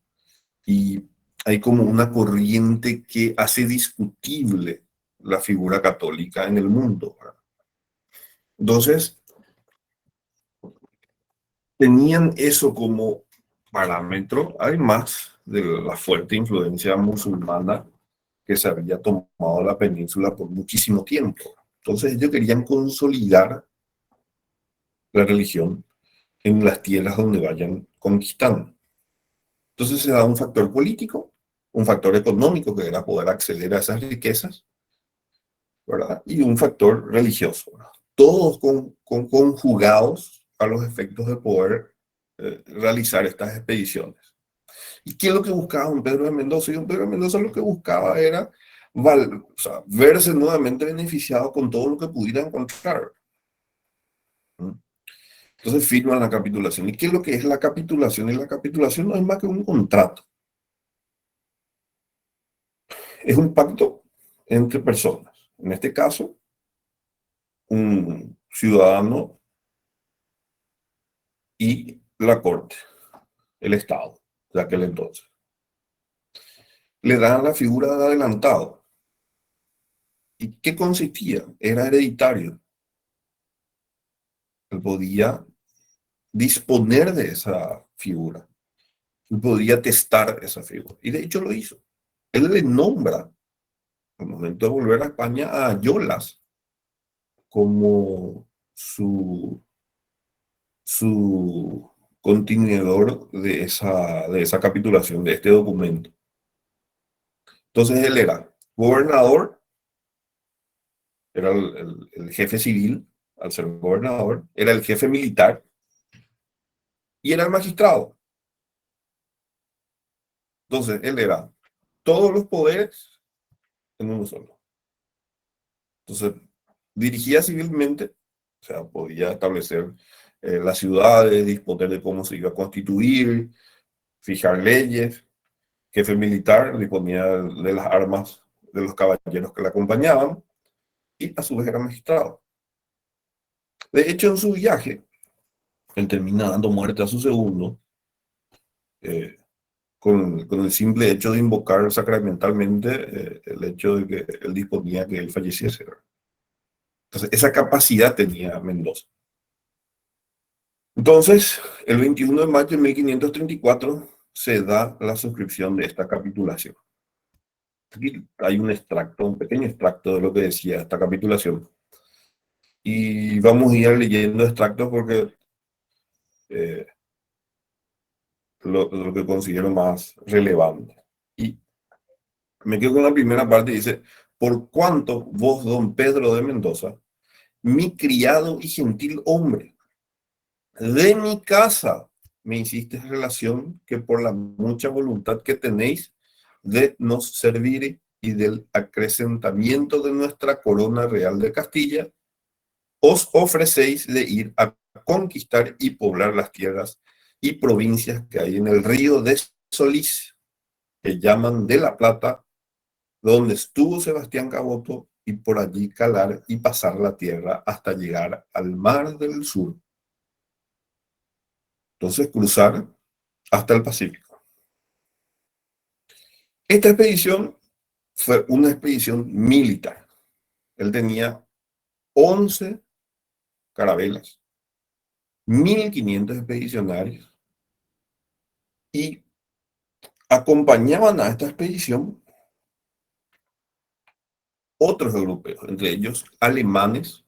y hay como una corriente que hace discutible la figura católica en el mundo, ¿verdad? Entonces, tenían eso como parámetro, además de la fuerte influencia musulmana que se había tomado la península por muchísimo tiempo. Entonces ellos querían consolidar la religión en las tierras donde vayan conquistando. Entonces se da un factor político, un factor económico, que era poder acceder a esas riquezas, ¿verdad? Y un factor religioso, ¿verdad? Todos conjugados a los efectos de poder realizar estas expediciones. ¿Y qué es lo que buscaba don Pedro de Mendoza? Y don Pedro de Mendoza lo que buscaba era o sea, verse nuevamente beneficiado con todo lo que pudiera encontrar. Entonces firman la capitulación. ¿Y qué es lo que es la capitulación? Y la capitulación no es más que un contrato. Es un pacto entre personas. En este caso, un ciudadano y la corte, el Estado, de aquel entonces. Le dan la figura de adelantado. ¿Y qué consistía? Era hereditario. Él podía disponer de esa figura. Él podía testar esa figura. Y de hecho lo hizo. Él le nombra, al momento de volver a España, a Ayolas como su continuador de esa capitulación, de este documento. Entonces él era gobernador, era el jefe civil, al ser gobernador, era el jefe militar y era el magistrado. Entonces él era todos los poderes en uno solo. Entonces dirigía civilmente, o sea, podía establecer las ciudades, disponer de cómo se iba a constituir, fijar leyes. Jefe militar, disponía de las armas de los caballeros que le acompañaban y a su vez era magistrado. De hecho, en su viaje, él termina dando muerte a su segundo con el simple hecho de invocar sacramentalmente el hecho de que él disponía que él falleciese. Entonces, esa capacidad tenía Mendoza. Entonces, el 21 de mayo de 1534 se da la suscripción de esta capitulación. Aquí hay un extracto, un pequeño extracto de lo que decía esta capitulación. Y vamos a ir leyendo extractos porque lo que considero más relevante. Y me quedo con la primera parte, dice: por cuanto vos, don Pedro de Mendoza, mi criado y gentil hombre, de mi casa me hiciste relación, que por la mucha voluntad que tenéis de nos servir y del acrecentamiento de nuestra corona real de Castilla, os ofrecéis de ir a conquistar y poblar las tierras y provincias que hay en el río de Solís, que llaman de la Plata, donde estuvo Sebastián Caboto, y por allí calar y pasar la tierra hasta llegar al mar del sur. Entonces cruzar hasta el Pacífico. Esta expedición fue una expedición militar. Él tenía 11 carabelas, 1.500 expedicionarios, y acompañaban a esta expedición otros europeos, entre ellos alemanes.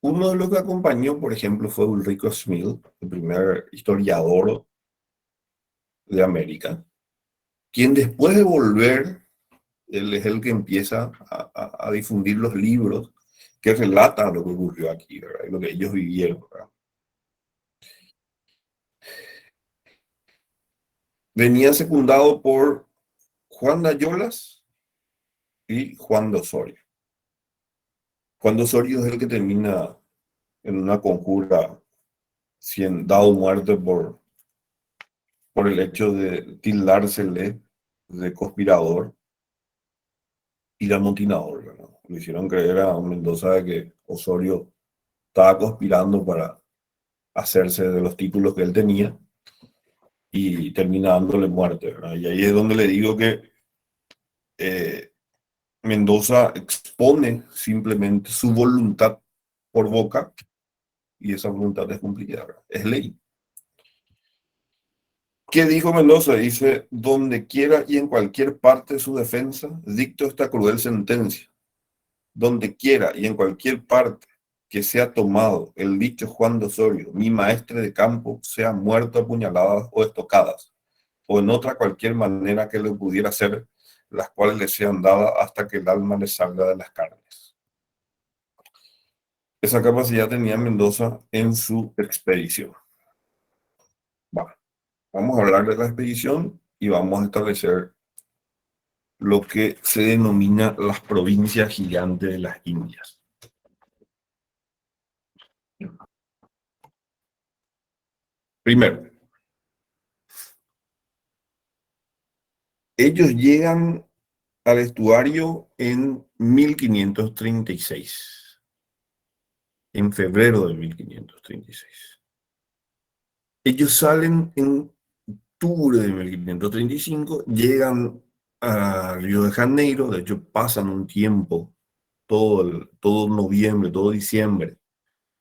Uno de los que acompañó, por ejemplo, fue Ulrico Schmid, el primer historiador de América, quien después de volver, él es el que empieza a difundir los libros que relatan lo que ocurrió aquí, ¿verdad? Y lo que ellos vivieron, ¿verdad? venía secundado por Juan de Ayolas y Juan de Osorio. Juan de Osorio es el que termina en una conjura dado muerte por el hecho de tildársele de conspirador y de amotinador, ¿verdad? Le hicieron creer a Mendoza de que Osorio estaba conspirando para hacerse de los títulos que él tenía y termina dándole muerte, ¿verdad? Y ahí es donde le digo que Mendoza expone simplemente su voluntad por boca y esa voluntad es cumplida, ¿verdad? Es ley. ¿Qué dijo Mendoza? Dice: donde quiera y en cualquier parte de su defensa, dicto esta cruel sentencia. Donde quiera y en cualquier parte que sea tomado el dicho Juan de Osorio, mi maestre de campo, sea muerto a puñaladas o estocadas, o en otra cualquier manera que le pudiera hacer, las cuales le sean dadas hasta que el alma le salga de las carnes. Esa capacidad tenía Mendoza en su expedición. Vamos a hablar de la expedición y vamos a establecer lo que se denomina las provincias gigantes de las Indias. Primero, ellos llegan al estuario en 1536, en febrero de 1536. Ellos salen en octubre de 1535, llegan a Río de Janeiro, de hecho pasan un tiempo, todo noviembre, todo diciembre,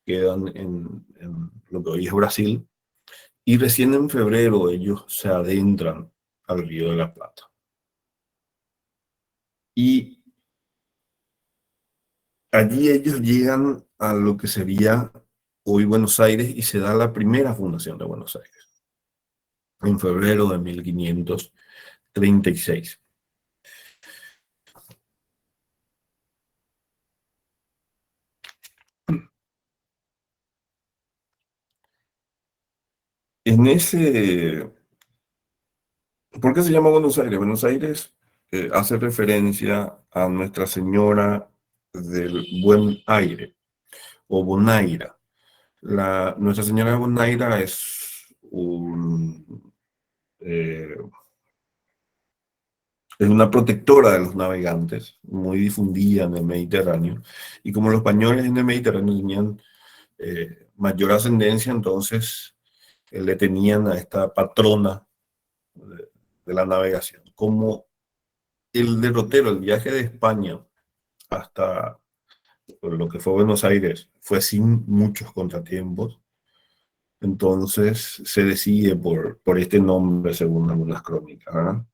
quedan en lo que hoy es Brasil, y recién en febrero ellos se adentran al Río de la Plata. Y allí ellos llegan a lo que sería hoy Buenos Aires y se da la primera fundación de Buenos Aires, en febrero de 1536. En ese... ¿Por qué se llama Buenos Aires? Buenos Aires hace referencia a Nuestra Señora del Buen Aire, o Bonaira. Nuestra Señora de Bonaira es una protectora de los navegantes, muy difundida en el Mediterráneo. Y como los españoles en el Mediterráneo tenían mayor ascendencia, entonces le tenían a esta patrona de la navegación. Como el derrotero, el viaje de España hasta lo que fue Buenos Aires fue sin muchos contratiempos, entonces se decide por este nombre según algunas crónicas, ¿verdad?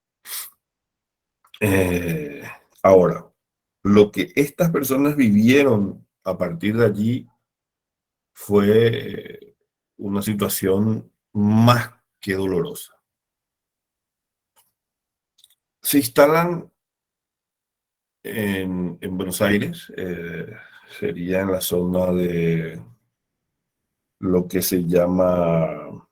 Ahora, lo que estas personas vivieron a partir de allí fue una situación más que dolorosa. Se instalan en Buenos Aires, sería en la zona de lo que se llama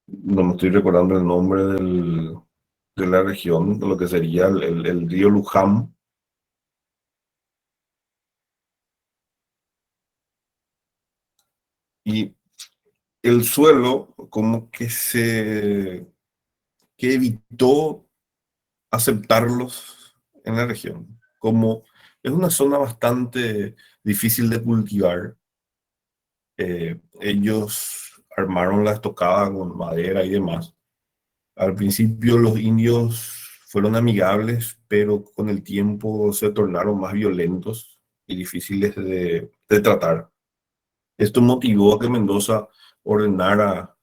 no me estoy recordando el nombre de la región, lo que sería el río Luján. Y el suelo como que que evitó aceptarlos en la región. Como es una zona bastante difícil de cultivar, ellos armaron la estocada con madera y demás. Al principio los indios fueron amigables, pero con el tiempo se tornaron más violentos y difíciles de tratar. Esto motivó a que Mendoza ordenara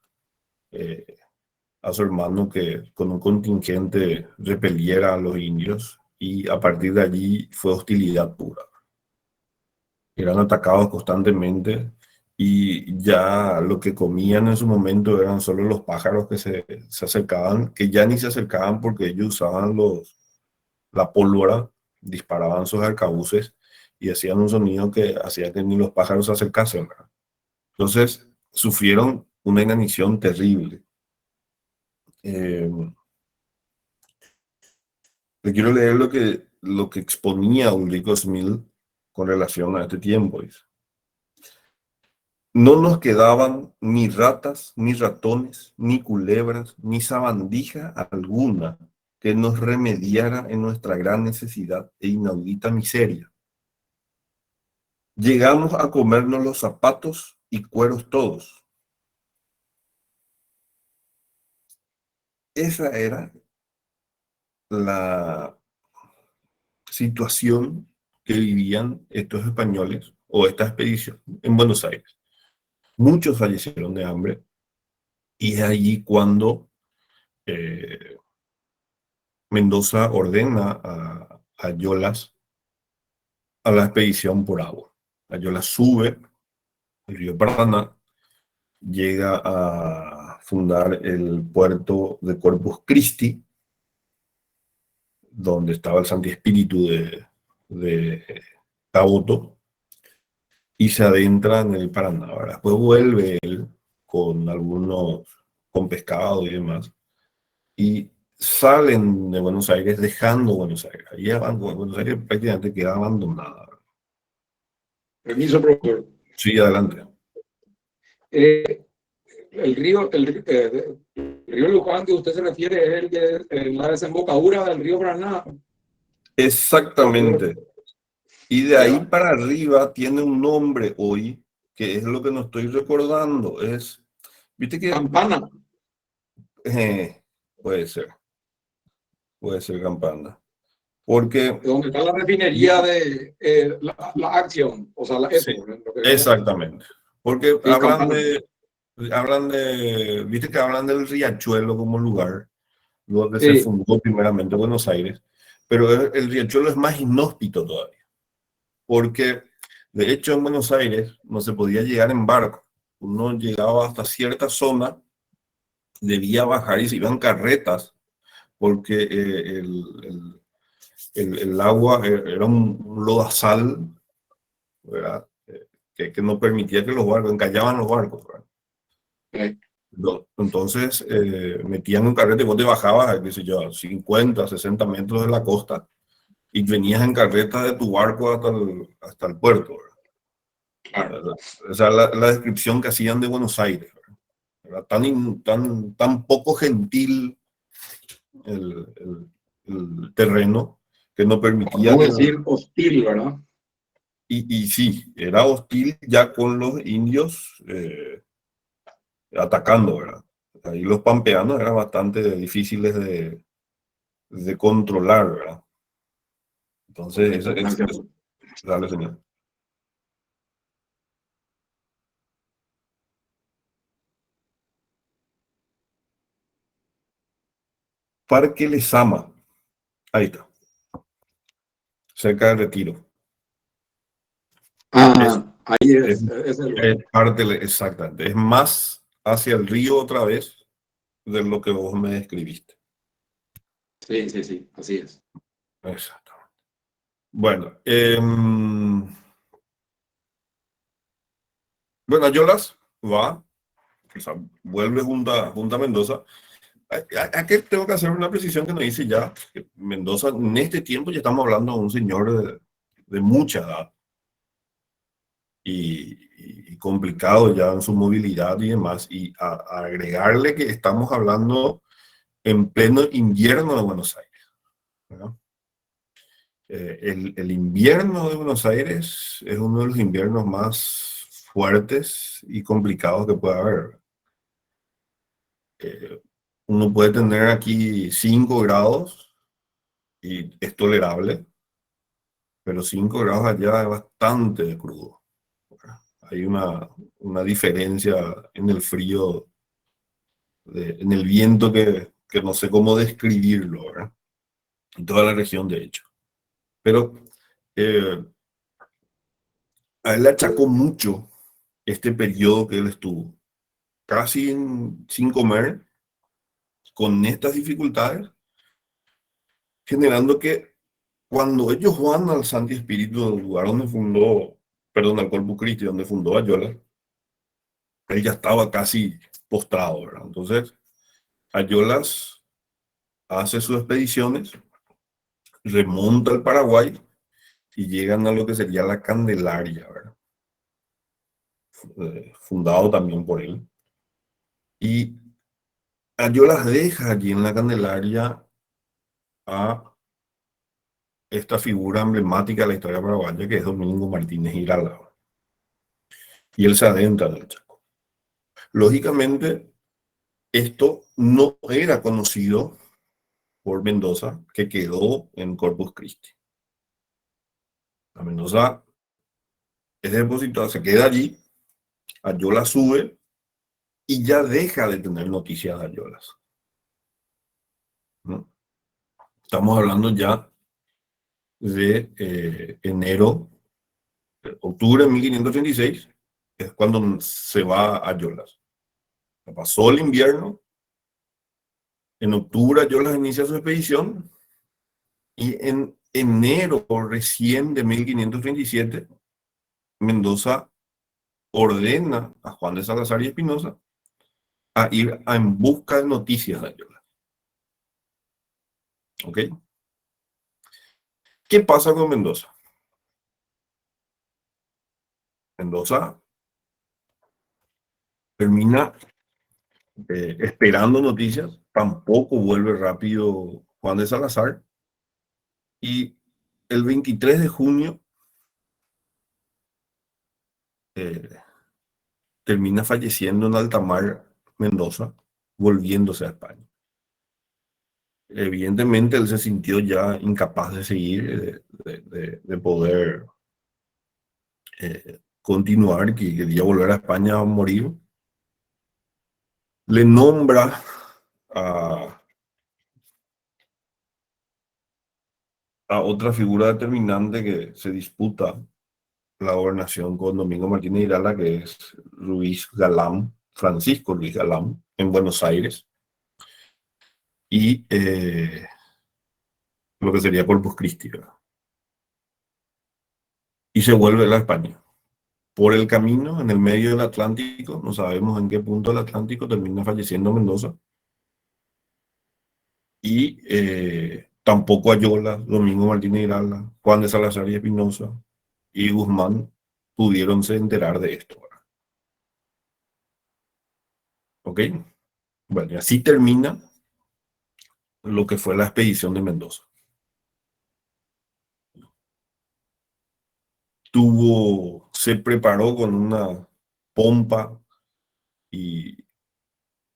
a su hermano que con un contingente repeliera a los indios, y a partir de allí fue hostilidad pura. Eran atacados constantemente y ya lo que comían en su momento eran solo los pájaros que se acercaban, que ya ni se acercaban porque ellos usaban la pólvora, disparaban sus arcabuces y hacían un sonido que hacía que ni los pájaros se acercasen, ¿verdad? Entonces, sufrieron una inanición terrible. Le quiero leer lo que exponía Ulrico Smil con relación a este tiempo. Dice: no nos quedaban ni ratas, ni ratones, ni culebras, ni sabandija alguna que nos remediara en nuestra gran necesidad e inaudita miseria. Llegamos a comernos los zapatos y cueros todos. Esa era la situación que vivían estos españoles o esta expedición en Buenos Aires. Muchos fallecieron de hambre y es allí cuando Mendoza ordena a Yolas a la expedición por agua. Yolas sube el río Paraná, llega a fundar el puerto de Corpus Christi, donde estaba el Santi Espíritu de Caboto, y se adentra en el Paraná. ¿Verdad? Después vuelve él con pescado y demás, y salen de Buenos Aires dejando Buenos Aires. Allí Buenos Aires prácticamente queda abandonada. Permiso, profesor. Sí, adelante. El río Luján que usted se refiere es el de la desembocadura del río Paraná. Exactamente. Y de ahí Ya. para arriba tiene un nombre hoy, que es lo que no estoy recordando. Viste que Campana. puede ser Campana. Porque Donde está la refinería de la Acción, o sea, la sí, EPO. exactamente. Porque Sí, Campana. viste que hablan del Riachuelo como lugar, donde se Sí. fundó primeramente Buenos Aires, pero el Riachuelo es más inhóspito todavía, porque de hecho en Buenos Aires no se podía llegar en barco. Uno llegaba hasta cierta zona, debía bajar y se iban carretas, porque el agua era un lodazal, ¿verdad? Que no permitía que los barcos, encallaban los barcos, ¿verdad? Sí. Entonces metían un carrete y vos te bajabas, qué sé yo, 50, 60 metros de la costa y venías en carreta de tu barco hasta el puerto, ¿verdad? Claro. O sea, la descripción que hacían de Buenos Aires, ¿verdad? Tan poco gentil el terreno que no permitía No que... decir hostil, ¿verdad? Y sí, era hostil ya con los indios atacando, ¿verdad? Ahí los pampeanos eran bastante difíciles de controlar, ¿verdad? Entonces, dale, señor. Parque Lezama, ahí está, cerca del Retiro. Es, Ahí es, es el lugar. exactamente, es más hacia el río otra vez de lo que vos me describiste. Sí, sí, sí, así es. Exacto. Bueno, Yolas va, o sea, vuelve junto a Mendoza. Aquí tengo que hacer una precisión que nos dice ya, que Mendoza en este tiempo ya estamos hablando de un señor de mucha edad y complicado ya en su movilidad y demás, y a agregarle que estamos hablando en pleno invierno de Buenos Aires, ¿verdad? El invierno de Buenos Aires es uno de los inviernos más fuertes y complicados que puede haber. Uno puede tener aquí 5 grados y es tolerable, pero 5 grados allá es bastante crudo, ¿verdad? Hay una diferencia en el frío, en el viento que no sé cómo describirlo, ¿verdad? En toda la región, de hecho. Pero a él le achacó mucho este periodo que él estuvo casi sin comer, con estas dificultades, generando que cuando ellos van al Santi Espíritu, del lugar donde fundó, perdón, al Corpus Christi, donde fundó Ayolas, él ya estaba casi postrado, ¿verdad? Entonces, Ayolas hace sus expediciones, remonta al Paraguay y llegan a lo que sería la Candelaria, ¿verdad? Fundado también por él. Y Ayolas deja allí en la Candelaria a esta figura emblemática de la historia paraguaya, que es Domingo Martínez Giraldo. Y él se adentra en el Chaco. Lógicamente, esto no era conocido por Mendoza, que quedó en Corpus Christi. A Mendoza es depositado, se queda allí, Ayolas sube y ya deja de tener noticias de Ayolas, ¿no? Estamos hablando ya de octubre de 1536, es cuando se va a Ayolas. Pasó el invierno, en octubre Ayolas inicia su expedición y en enero recién de 1537 Mendoza ordena a Juan de Salazar y Espinosa a ir en busca de noticias de Ayolas. ¿Ok? ¿Qué pasa con Mendoza? Mendoza termina esperando noticias, tampoco vuelve rápido Juan de Salazar, y el 23 de junio termina falleciendo en alta mar Mendoza, volviéndose a España. Evidentemente él se sintió ya incapaz de seguir, de poder continuar, que quería volver a España a morir. Le nombra a otra figura determinante que se disputa la gobernación con Domingo Martínez Irala, que es Luis Galán, Francisco Luis Galán, en Buenos Aires, y lo que sería Corpus Christi, ¿verdad? Y se vuelve a la España. Por el camino, en el medio del Atlántico, no sabemos en qué punto del Atlántico, termina falleciendo Mendoza. Y tampoco Ayola, Domingo Martínez Irala, Juan de Salazar y Espinosa y Guzmán pudieronse enterar de esto, ¿verdad? ¿Ok? Bueno, y así termina lo que fue la expedición de Mendoza. Se preparó con una pompa y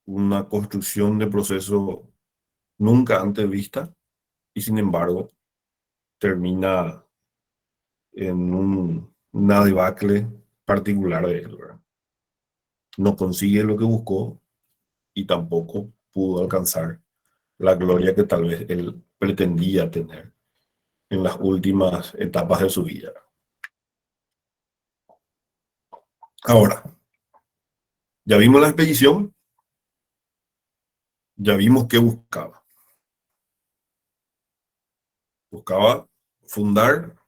una construcción de proceso nunca antes vista, y sin embargo termina en una debacle particular de él, ¿verdad? No consigue lo que buscó y tampoco pudo alcanzar la gloria que tal vez él pretendía tener en las últimas etapas de su vida. Ahora, ya vimos la expedición, ya vimos qué buscaba. Buscaba fundar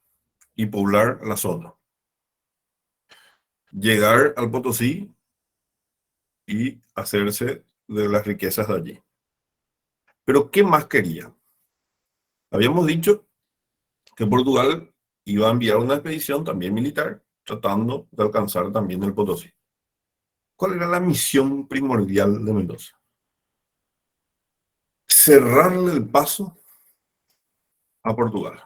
y poblar la zona, llegar al Potosí y hacerse de las riquezas de allí. Pero ¿qué más quería? Habíamos dicho que Portugal iba a enviar una expedición también militar, tratando de alcanzar también el Potosí. ¿Cuál era la misión primordial de Mendoza? Cerrarle el paso a Portugal.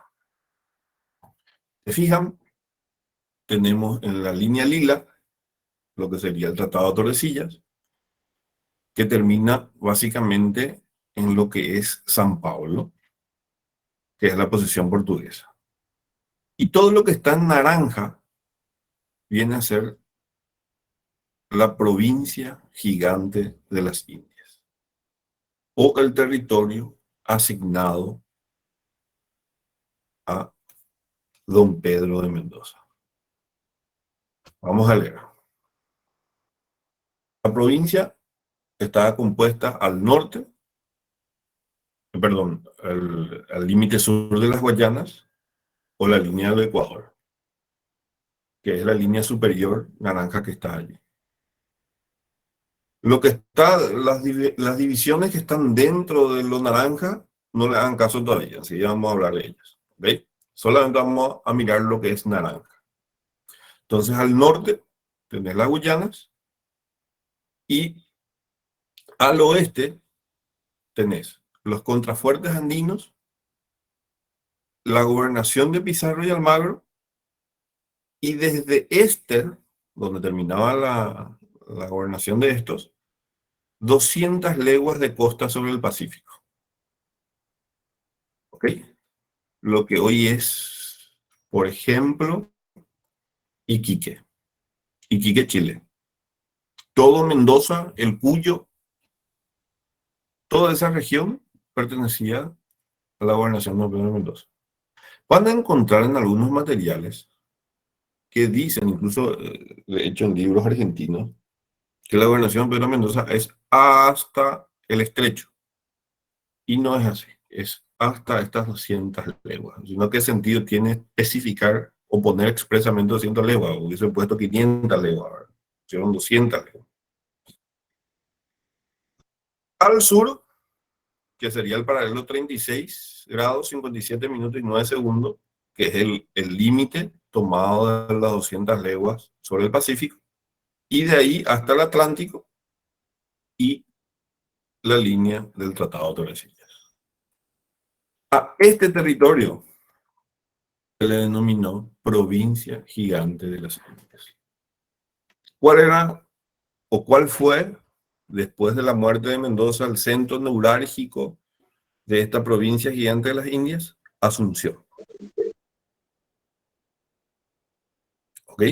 ¿Se fijan? Tenemos en la línea lila lo que sería el Tratado de Tordesillas, que termina básicamente en lo que es San Pablo, que es la posesión portuguesa. Y todo lo que está en naranja viene a ser la provincia gigante de las Indias, o el territorio asignado a don Pedro de Mendoza. Vamos a leer. La provincia estaba compuesta al norte, perdón, al límite sur de las Guayanas, o la línea del Ecuador, que es la línea superior naranja que está allí. Lo que está, las divisiones que están dentro de lo naranja, no le hagan caso todavía, así ya vamos a hablar de ellas. ¿Veis? Solamente vamos a mirar lo que es naranja. Entonces, al norte tenés las Guyanas y al oeste tenés los contrafuertes andinos, la gobernación de Pizarro y Almagro, y desde Ester, donde terminaba la gobernación de estos, 200 leguas de costa sobre el Pacífico. ¿Ok? Lo que hoy es, por ejemplo, Iquique, Chile. Todo Mendoza, el Cuyo, toda esa región pertenecía a la gobernación de Pedro Mendoza. Van a encontrar en algunos materiales que dicen, incluso de hecho en libros argentinos, que la gobernación de Pedro Mendoza es hasta el estrecho. Y no es así, es hasta estas 200 leguas. Sino qué sentido tiene especificar o poner expresamente 200 leguas. Hubiese puesto 500 leguas, ¿verdad? Hicieron 200 leguas. Al sur, que sería el paralelo 36 grados, 57 minutos y 9 segundos, que es el límite tomado de las 200 leguas sobre el Pacífico, y de ahí hasta el Atlántico y la línea del Tratado de Tordesillas. A este territorio se le denominó Provincia Gigante de las Indias. ¿Cuál era o cuál fue, después de la muerte de Mendoza, el centro neurálgico de esta Provincia Gigante de las Indias? Asunción. ¿Ok?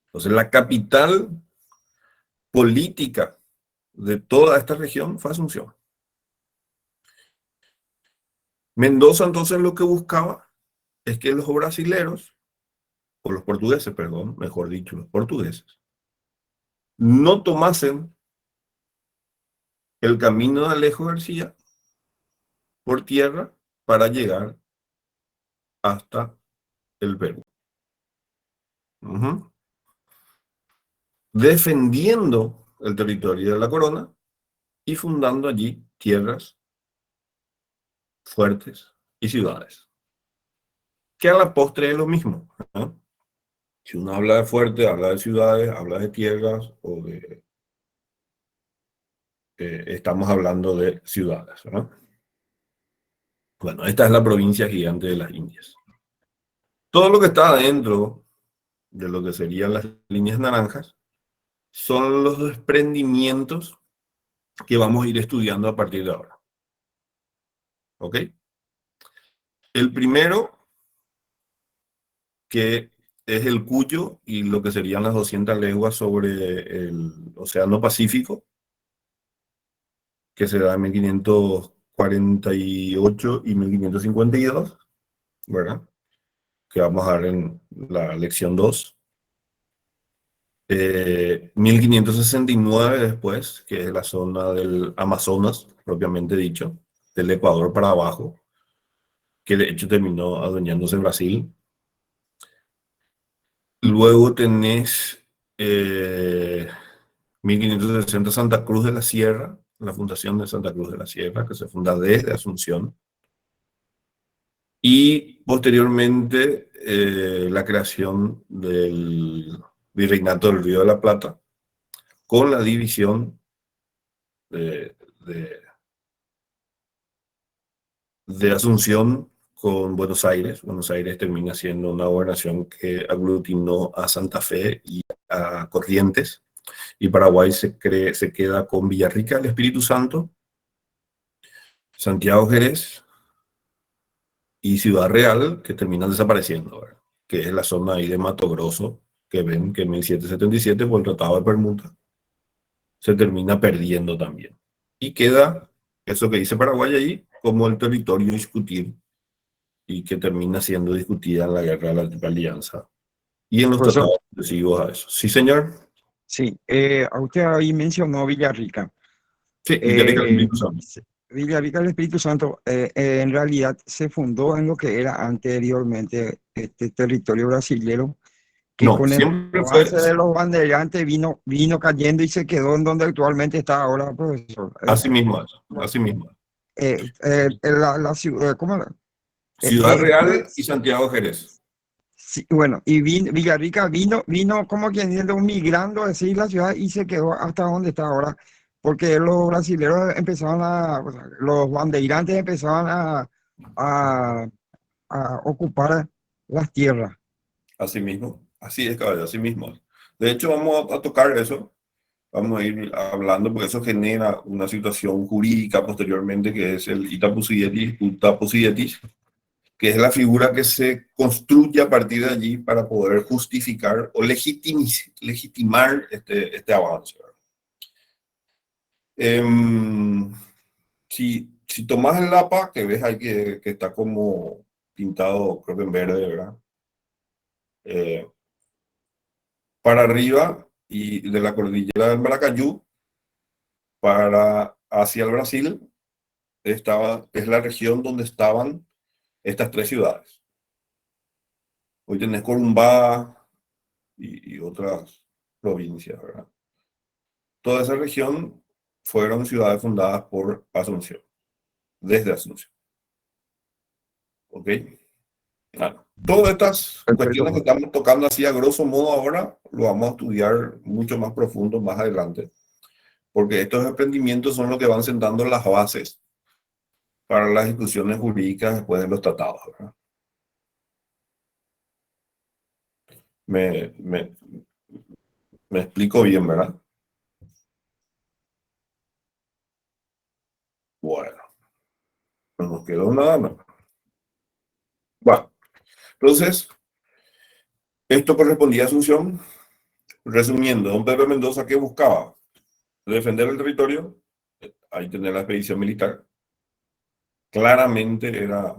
Entonces, la capital política de toda esta región fue Asunción. Mendoza, entonces, lo que buscaba es que los brasileros, o los portugueses, perdón, mejor dicho, los portugueses, no tomasen el camino de Alejo García por tierra para llegar hasta el Perú. Defendiendo el territorio de la corona y fundando allí tierras fuertes y ciudades. Que a la postre es lo mismo, ¿no? Si uno habla de fuerte, habla de ciudades, habla de tierras o de... estamos hablando de ciudades, ¿no? Bueno, esta es la provincia gigante de las Indias. Todo lo que está dentro de lo que serían las líneas naranjas son los desprendimientos que vamos a ir estudiando a partir de ahora. ¿Ok? El primero, que es el Cuyo y lo que serían las 200 leguas sobre el Océano Pacífico, que se da en 1548 y 1552, ¿verdad? Que vamos a ver en la lección 2. 1569 después, que es la zona del Amazonas, propiamente dicho, del Ecuador para abajo, que de hecho terminó adueñándose Brasil. Luego tenés 1560 Santa Cruz de la Sierra, la fundación de Santa Cruz de la Sierra, que se funda desde Asunción. Y posteriormente la creación del Virreinato del Río de la Plata, con la división de Asunción con Buenos Aires. Buenos Aires termina siendo una gobernación que aglutinó a Santa Fe y a Corrientes, y Paraguay se queda con Villarrica, el Espíritu Santo, Santiago Jerez y Ciudad Real, que terminan desapareciendo, ¿verdad? Que es la zona ahí de Mato Grosso, que ven que en 1777 por el Tratado de Permuta se termina perdiendo también. Y queda eso que dice Paraguay ahí como el territorio a discutir, y que termina siendo discutida en la Guerra de la Triple Alianza y en los tratados sucesivos a eso. ¿Sí, señor? Sí, usted ahí mencionó Villarrica. Sí, Villarrica, el Espíritu Santo. Villarrica del Espíritu Santo en realidad se fundó en lo que era anteriormente este territorio brasilero, que No, con el siempre fue, avance de los bandeirantes vino cayendo y se quedó en donde actualmente está ahora, profesor. así mismo es, así mismo. La ciudad, ¿cómo era? Ciudad Este, Real y Santiago Jerez. sí, bueno, y Villarrica vino como quien dice, migrando así la ciudad y se quedó hasta donde está ahora, porque los brasileños empezaron o sea, los bandeirantes empezaron a, a ocupar las tierras. Así mismo, así es, caballo, así mismo. De hecho, vamos a tocar eso, vamos a ir hablando, porque eso genera una situación jurídica posteriormente, que es el itapucietis, que es la figura que se construye a partir de allí para poder justificar o legitimar este avance. Em, si tomas el mapa, que ves ahí que está como pintado, creo que en verde, ¿verdad? Para arriba y de la cordillera del Maracayú para hacia el Brasil es la región donde estaban estas tres ciudades. Hoy tenés Corumbá y otras provincias, ¿verdad? Toda esa región fueron ciudades fundadas por Asunción, desde Asunción. ¿Ok? Bueno, todas estas cuestiones que estamos tocando así a grosso modo ahora, lo vamos a estudiar mucho más profundo más adelante, porque estos emprendimientos son los que van sentando las bases para las discusiones jurídicas después de los tratados, ¿verdad? Me, me, me explico bien, ¿verdad? Bueno, no nos quedó nada más. Bueno, entonces, esto correspondía a Asunción. Resumiendo, don Pedro Mendoza, ¿qué buscaba? Defender el territorio, ahí tener la expedición militar. Claramente era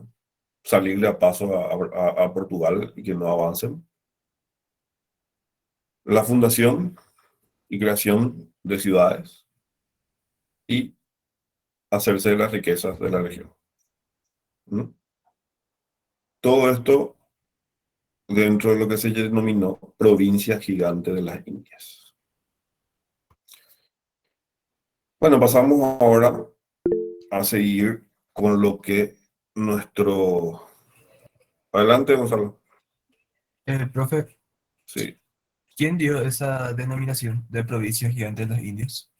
salirle a paso a Portugal y que no avancen. La fundación y creación de ciudades y hacerse de las riquezas de la región. ¿Mm? Todo esto dentro de lo que se denominó provincia gigante de las Indias. Bueno, pasamos ahora a seguir con lo que nuestro... Adelante, Gonzalo. Profe, Sí. ¿quién dio esa denominación de provincia gigante de las Indias?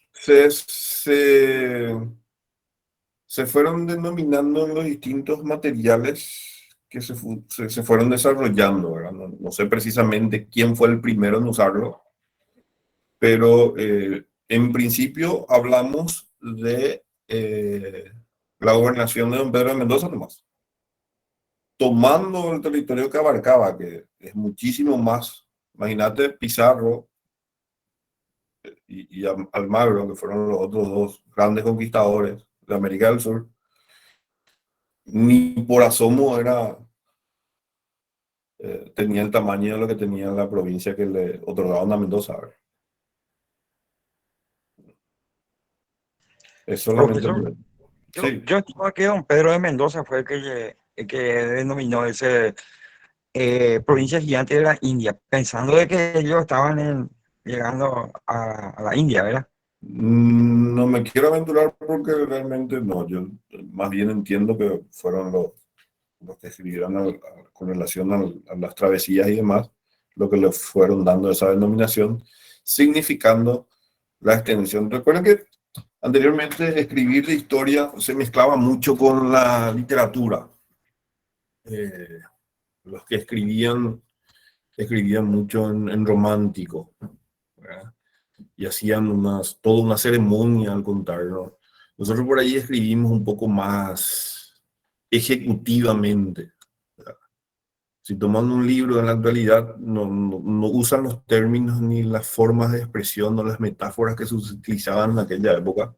Se fueron denominando los distintos materiales que se fueron desarrollando, ¿verdad? No sé precisamente quién fue el primero en usarlo, pero en principio hablamos de la gobernación de don Pedro de Mendoza nomás, tomando el territorio que abarcaba, que es muchísimo más. Imagínate Pizarro y Almagro, que fueron los otros dos grandes conquistadores de América del Sur, ni por asomo tenía el tamaño de lo que tenía la provincia que le otorgaron a Mendoza. ¿Verdad? Es solamente... Profesor, Sí. yo estimo que don Pedro de Mendoza fue el que denominó ese provincia gigante de la India, pensando de que ellos estaban llegando a la India, ¿verdad? No me quiero aventurar porque realmente no. Yo más bien entiendo que fueron los que escribieron con relación a las travesías y demás, lo que le fueron dando esa denominación, significando la extensión. Recuerden que anteriormente escribir de historia se mezclaba mucho con la literatura. Los que escribían mucho en romántico, ¿verdad? Y hacían toda una ceremonia al contarlo. Nosotros por ahí escribimos un poco más ejecutivamente. Si toman un libro en la actualidad, no usan los términos ni las formas de expresión o las metáforas que se utilizaban en aquella época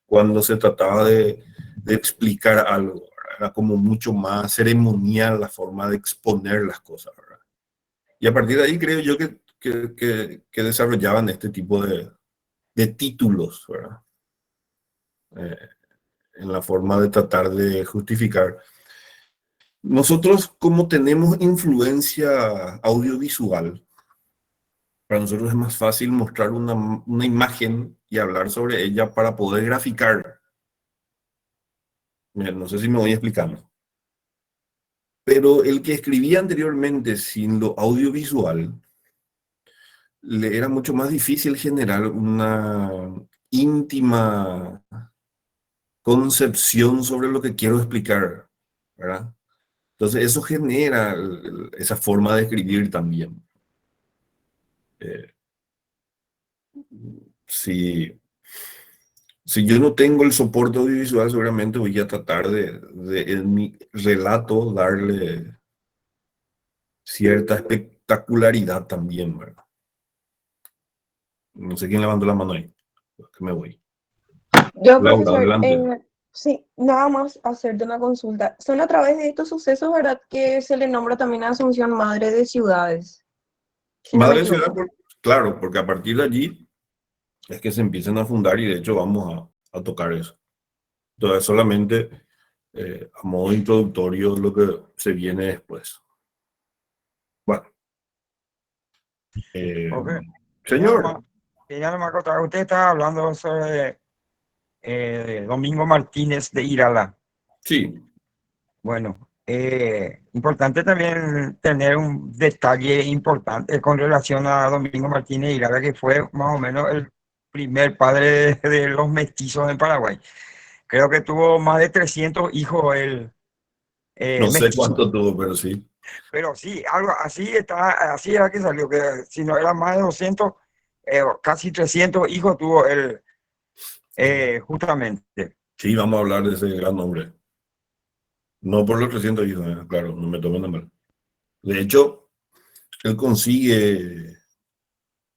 cuando se trataba de explicar algo, ¿verdad? Era como mucho más ceremonial la forma de exponer las cosas, ¿verdad? Y a partir de ahí creo yo que desarrollaban este tipo de títulos, ¿verdad? en la forma de tratar de justificar. Nosotros, como tenemos influencia audiovisual, para nosotros es más fácil mostrar una imagen y hablar sobre ella para poder graficar. Mira, no sé si me voy explicando. Pero el que escribía anteriormente sin lo audiovisual, le era mucho más difícil generar una íntima concepción sobre lo que quiero explicar, ¿verdad? Entonces eso genera esa forma de escribir también. Eh, si, si yo no tengo el soporte audiovisual, seguramente voy a tratar de en mi relato darle cierta espectacularidad también, ¿verdad? No sé quién levantó la mano ahí, que me voy. Yo, Laura, profesor, adelante. sí, nada más hacerte una consulta. Son a través de estos sucesos, ¿verdad? Que se le nombra también a Asunción madre de ciudades, si no me Madre ciudad, equivoco. claro, porque a partir de allí es que se empiezan a fundar y de hecho vamos a tocar eso. Entonces, solamente a modo introductorio lo que se viene después. Bueno, Ok. señor, Quería nomás contar, usted estaba hablando sobre Domingo Martínez de Irala. sí, Bueno, importante también tener un detalle importante con relación a Domingo Martínez de Irala, que fue más o menos el primer padre de los mestizos en Paraguay. Creo que tuvo más de 300 hijos el no sé mestizo. cuánto tuvo, pero sí. Pero sí, algo así está, así era que salió, que si no era más de 200, casi 300 hijos tuvo él, justamente. Sí, vamos a hablar de ese gran hombre. No por los 300 hijos, claro, no me tomen a mal. De hecho, él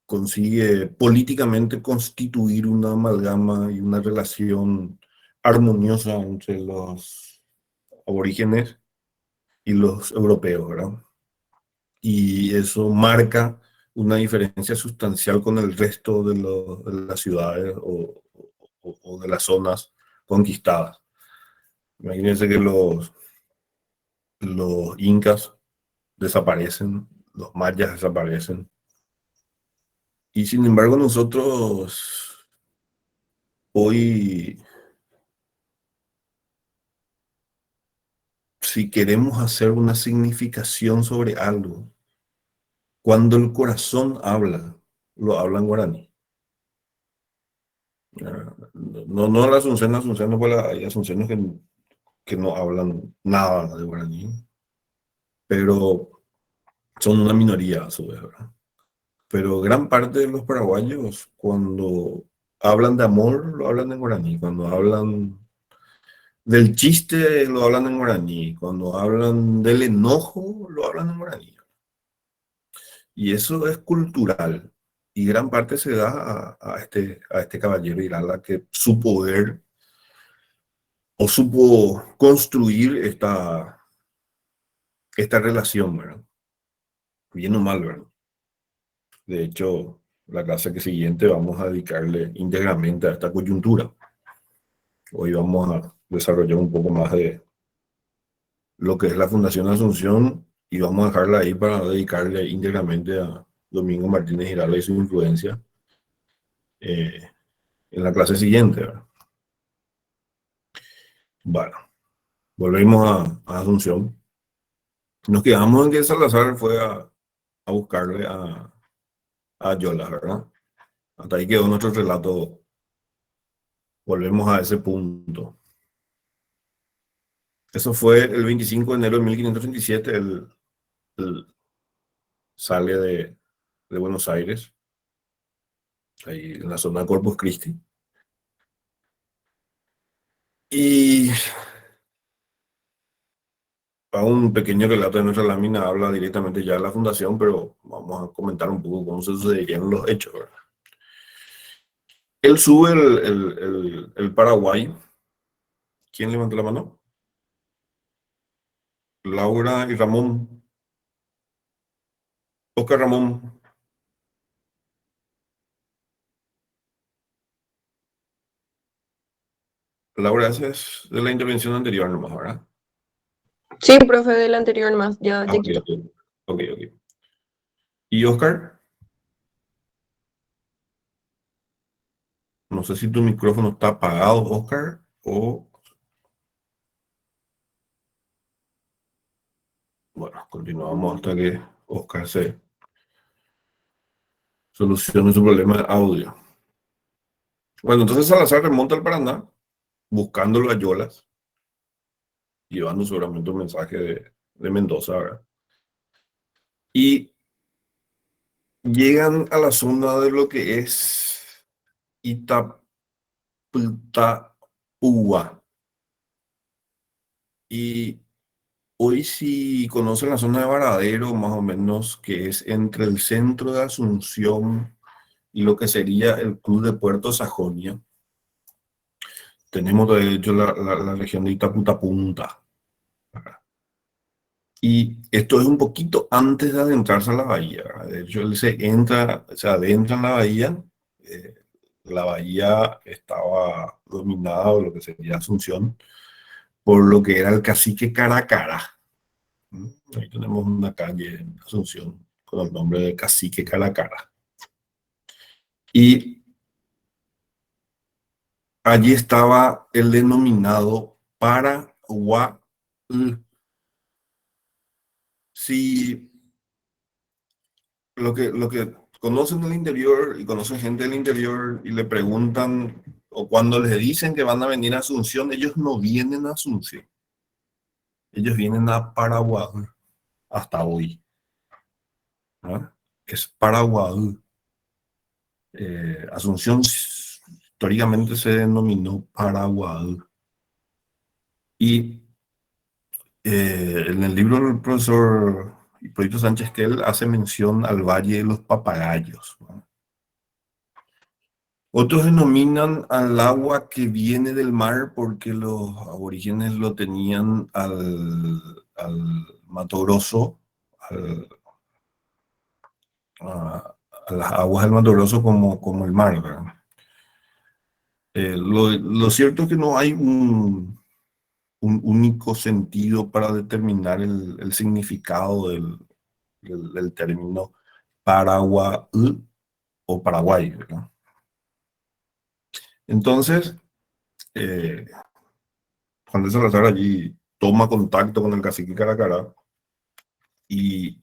consigue políticamente constituir una amalgama y una relación armoniosa entre los aborígenes y los europeos, ¿verdad? Y eso marca una diferencia sustancial con el resto de las ciudades o de las zonas conquistadas. Imagínense que los incas desaparecen, los mayas desaparecen, y sin embargo nosotros hoy, si queremos hacer una significación sobre algo, cuando el corazón habla, lo habla en guaraní. No la Asunción no fue hay asunciones que no hablan nada de guaraní, pero son una minoría a su vez, ¿verdad? Pero gran parte de los paraguayos, cuando hablan de amor, lo hablan en guaraní. Cuando hablan del chiste, lo hablan en guaraní. Cuando hablan del enojo, lo hablan en guaraní. Y eso es cultural. Y gran parte se da a este caballero Irala que supo ver o supo construir esta relación, ¿verdad? Bien o mal, ¿verdad? De hecho, la clase que siguiente vamos a dedicarle íntegramente a esta coyuntura. Hoy vamos a desarrollar un poco más de lo que es la Fundación Asunción y vamos a dejarla ahí para dedicarle íntegramente a Domingo Martínez Giraldo y su influencia eh, en la clase siguiente, ¿verdad? Bueno, volvemos a Asunción. Nos quedamos en que Salazar fue a buscarle a Yola, ¿verdad? Hasta ahí quedó nuestro relato. Volvemos a ese punto. Eso fue el 25 de enero de 1537. Él sale de Buenos Aires, ahí en la zona de Corpus Christi. Y a un pequeño relato de nuestra lámina habla directamente ya de la fundación, pero vamos a comentar un poco cómo se sucederían los hechos, ¿verdad? Él sube el Paraguay. ¿Quién levantó la mano? Laura y Ramón. Oscar Ramón. Laura, esa es de la intervención anterior nomás, ¿verdad? Sí, profe, del anterior más, ya, Ah, ya ok, quito. ok. ¿Y Oscar? No sé si tu micrófono está apagado, Oscar, o... Bueno, continuamos hasta que Oscar se solucione su problema de audio. Bueno, entonces Salazar remonta al Paraná, buscándolo a Yolas, llevando seguramente un mensaje de Mendoza, ¿verdad? Y llegan a la zona de lo que es Itaputahua. Y hoy si conocen la zona de Varadero, más o menos, que es entre el centro de Asunción y lo que sería el Club de Puerto Sajonia, tenemos de hecho la región de Itaputapunta. Y esto es un poquito antes de adentrarse a la bahía. De hecho, él se adentra en la bahía. eh, la bahía estaba dominada, o lo que sería Asunción, por lo que era el cacique Caracara. ¿Mm? Ahí tenemos una calle en Asunción con el nombre de cacique Caracara. Y allí estaba el denominado Paraguay. Si lo que conocen del interior y conocen gente del interior y le preguntan, o cuando les dicen que van a venir a Asunción, ellos no vienen a Asunción, ellos vienen a Paraguay hasta hoy, ¿no? Es Paraguay. Asunción históricamente se denominó Paraguay. Y en el libro del profesor Hipólito Sánchez Kell hace mención al Valle de los Papagayos, ¿no? Otros denominan al agua que viene del mar porque los aborígenes lo tenían al Mato Grosso, a las aguas del Mato Grosso como el mar, ¿verdad? Lo cierto es que no hay un único sentido para determinar el significado del término Paraguay o Paraguay, ¿verdad? Entonces, Juan de Salazar allí toma contacto con el cacique Caracara y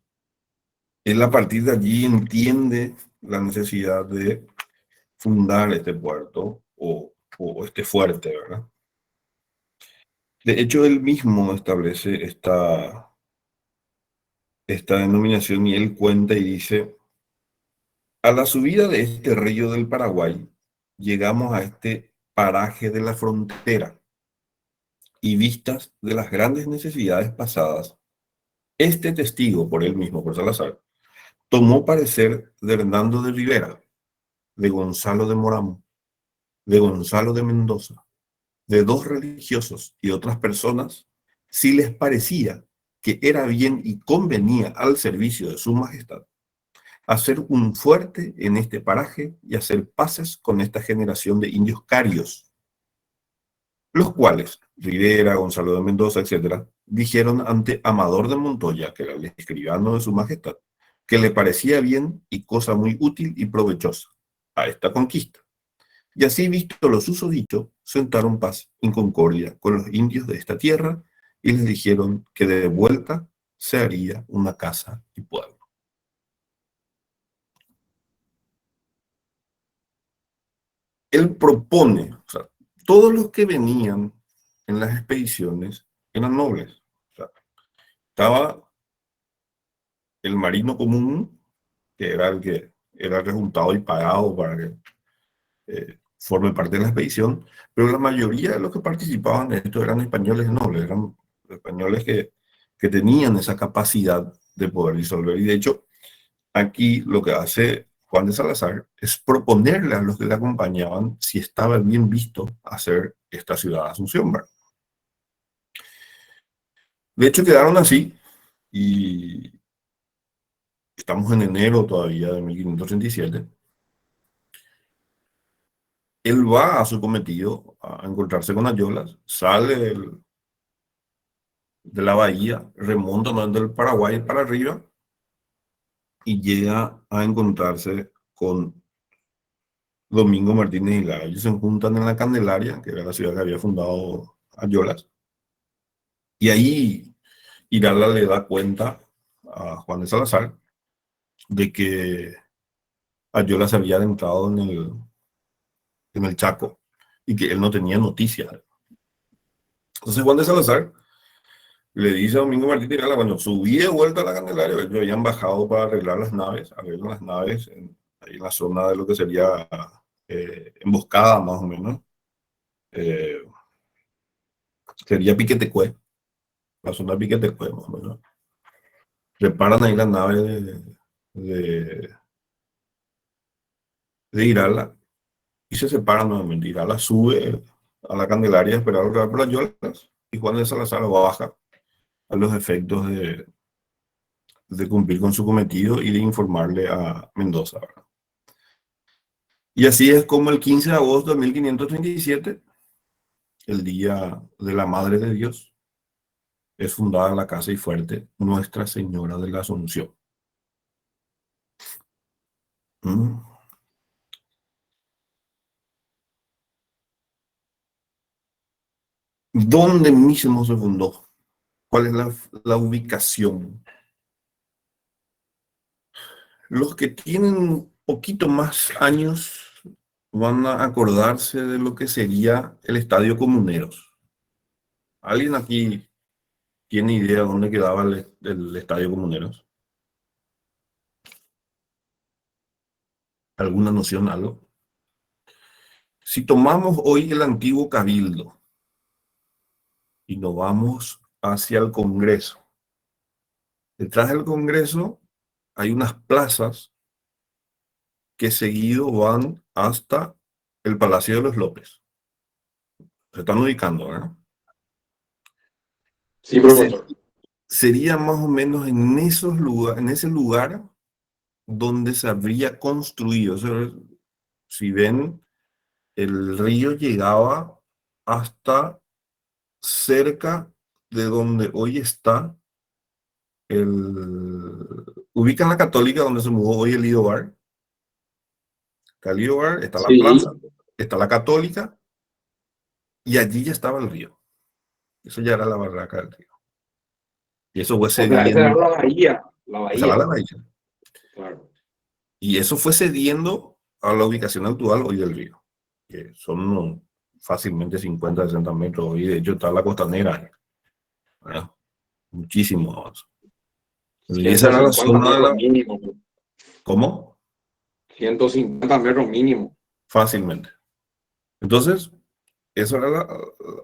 él a partir de allí entiende la necesidad de fundar este puerto o este fuerte, ¿verdad? De hecho, él mismo establece esta denominación y él cuenta y dice: a la subida de este río del Paraguay, llegamos a este paraje de la frontera y vistas de las grandes necesidades pasadas, este testigo, por él mismo, por Salazar, tomó parecer de Hernando de Rivera, de Gonzalo de Morán, de Gonzalo de Mendoza, de dos religiosos y otras personas, si les parecía que era bien y convenía al servicio de su majestad hacer un fuerte en este paraje y hacer paces con esta generación de indios carios, los cuales, Rivera, Gonzalo de Mendoza, etc., dijeron ante Amador de Montoya, que era el escribano de su majestad, que le parecía bien y cosa muy útil y provechosa a esta conquista. Y así, visto lo susodicho, sentaron paz en concordia con los indios de esta tierra y les dijeron que de vuelta se haría una casa y pueblo. Él propone, o sea, todos los que venían en las expediciones eran nobles. O sea, estaba el marino común, que era el que era rejuntado y pagado para que forme parte de la expedición, pero la mayoría de los que participaban en esto eran españoles nobles, eran españoles que tenían esa capacidad de poder disolver. Y de hecho, aquí lo que hace Juan de Salazar es proponerle a los que le acompañaban si estaba bien visto hacer esta ciudad de Asunción, ¿verdad? De hecho, quedaron así y estamos en enero todavía de 1537. él va a su cometido, a encontrarse con Ayolas, sale de la bahía, remonta desde el Paraguay para arriba y llega a encontrarse con Domingo Martínez y Lara. Ellos se juntan en la Candelaria, que era la ciudad que había fundado Ayolas, y ahí Irala le da cuenta a Juan de Salazar de que Ayolas había adentrado en el Chaco y que él no tenía noticias. Entonces Juan de Salazar le dice a Domingo Martínez Irala, bueno, subí de vuelta a la Candelaria, ellos habían bajado para arreglar las naves, arreglan las naves ahí en la zona de lo que sería emboscada más o menos. Sería Piquetecué, la zona de Piquetecué más o menos. Preparan ahí la nave de Irala y se separan nuevamente. Irala sube a la Candelaria a esperar otra vez por las Yolas y Juan de Salazar baja a los efectos de cumplir con su cometido y de informarle a Mendoza, ¿verdad? Y así es como el 15 de agosto de 1537, el día de la Madre de Dios, es fundada la casa y fuerte Nuestra Señora de la Asunción. ¿Dónde mismo se fundó? ¿Cuál es la ubicación? Los que tienen un poquito más años van a acordarse de lo que sería el Estadio Comuneros. ¿Alguien aquí tiene idea de dónde quedaba el Estadio Comuneros? ¿Alguna noción, algo? Si tomamos hoy el antiguo Cabildo y nos vamos hacia el Congreso, detrás del Congreso hay unas plazas que seguido van hasta el Palacio de los López. Se están ubicando, ¿verdad? Sí, profesor. Sería más o menos en ese lugar donde se habría construido. O sea, si ven, el río llegaba hasta cerca de donde hoy está ubican la Católica donde se mudó hoy el Lido Bar. Está el Lido Bar, está la Sí. plaza, está la Católica y allí ya estaba el río. Eso ya era la barraca del río. Y eso fue O sea, esa era cediendo. la bahía. La Esa era bahía. la bahía. Claro. Y eso fue cediendo a la ubicación actual hoy del río, que son fácilmente 50, 60 metros. Y de hecho está la costanera, ¿verdad? Muchísimo más. Y esa era la 150 zona de metros la... mínimo. ¿Cómo? 150 metros mínimo. Fácilmente. Entonces, esa era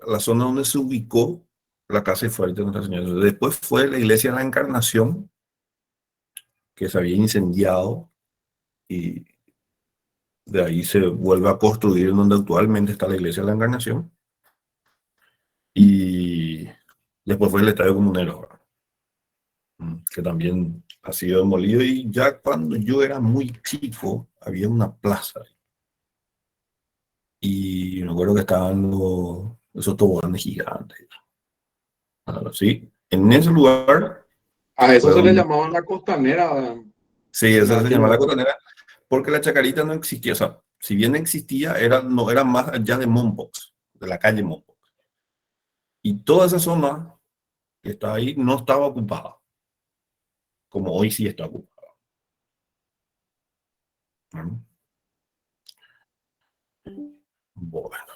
la zona donde se ubicó la casa y fuerte de Nuestra Señora. Después fue la iglesia de la Encarnación, que se había incendiado y de ahí se vuelve a construir en donde actualmente está la iglesia de la Encarnación. Y después fue el Estadio Comunero, ¿verdad? Que también ha sido demolido. Y ya cuando yo era muy chico, había una plaza. Y me acuerdo que estaban esos toboganes gigantes. ¿Sí? En ese lugar... A eso se le donde- llamaba la costanera. Sí, esa se llama la Nativa. costanera, porque la Chacarita no existía. O sea, si bien existía, no era más allá de Mompox, de la calle Mompox. Y toda esa zona que está ahí no estaba ocupada, como hoy sí está ocupada. Bueno,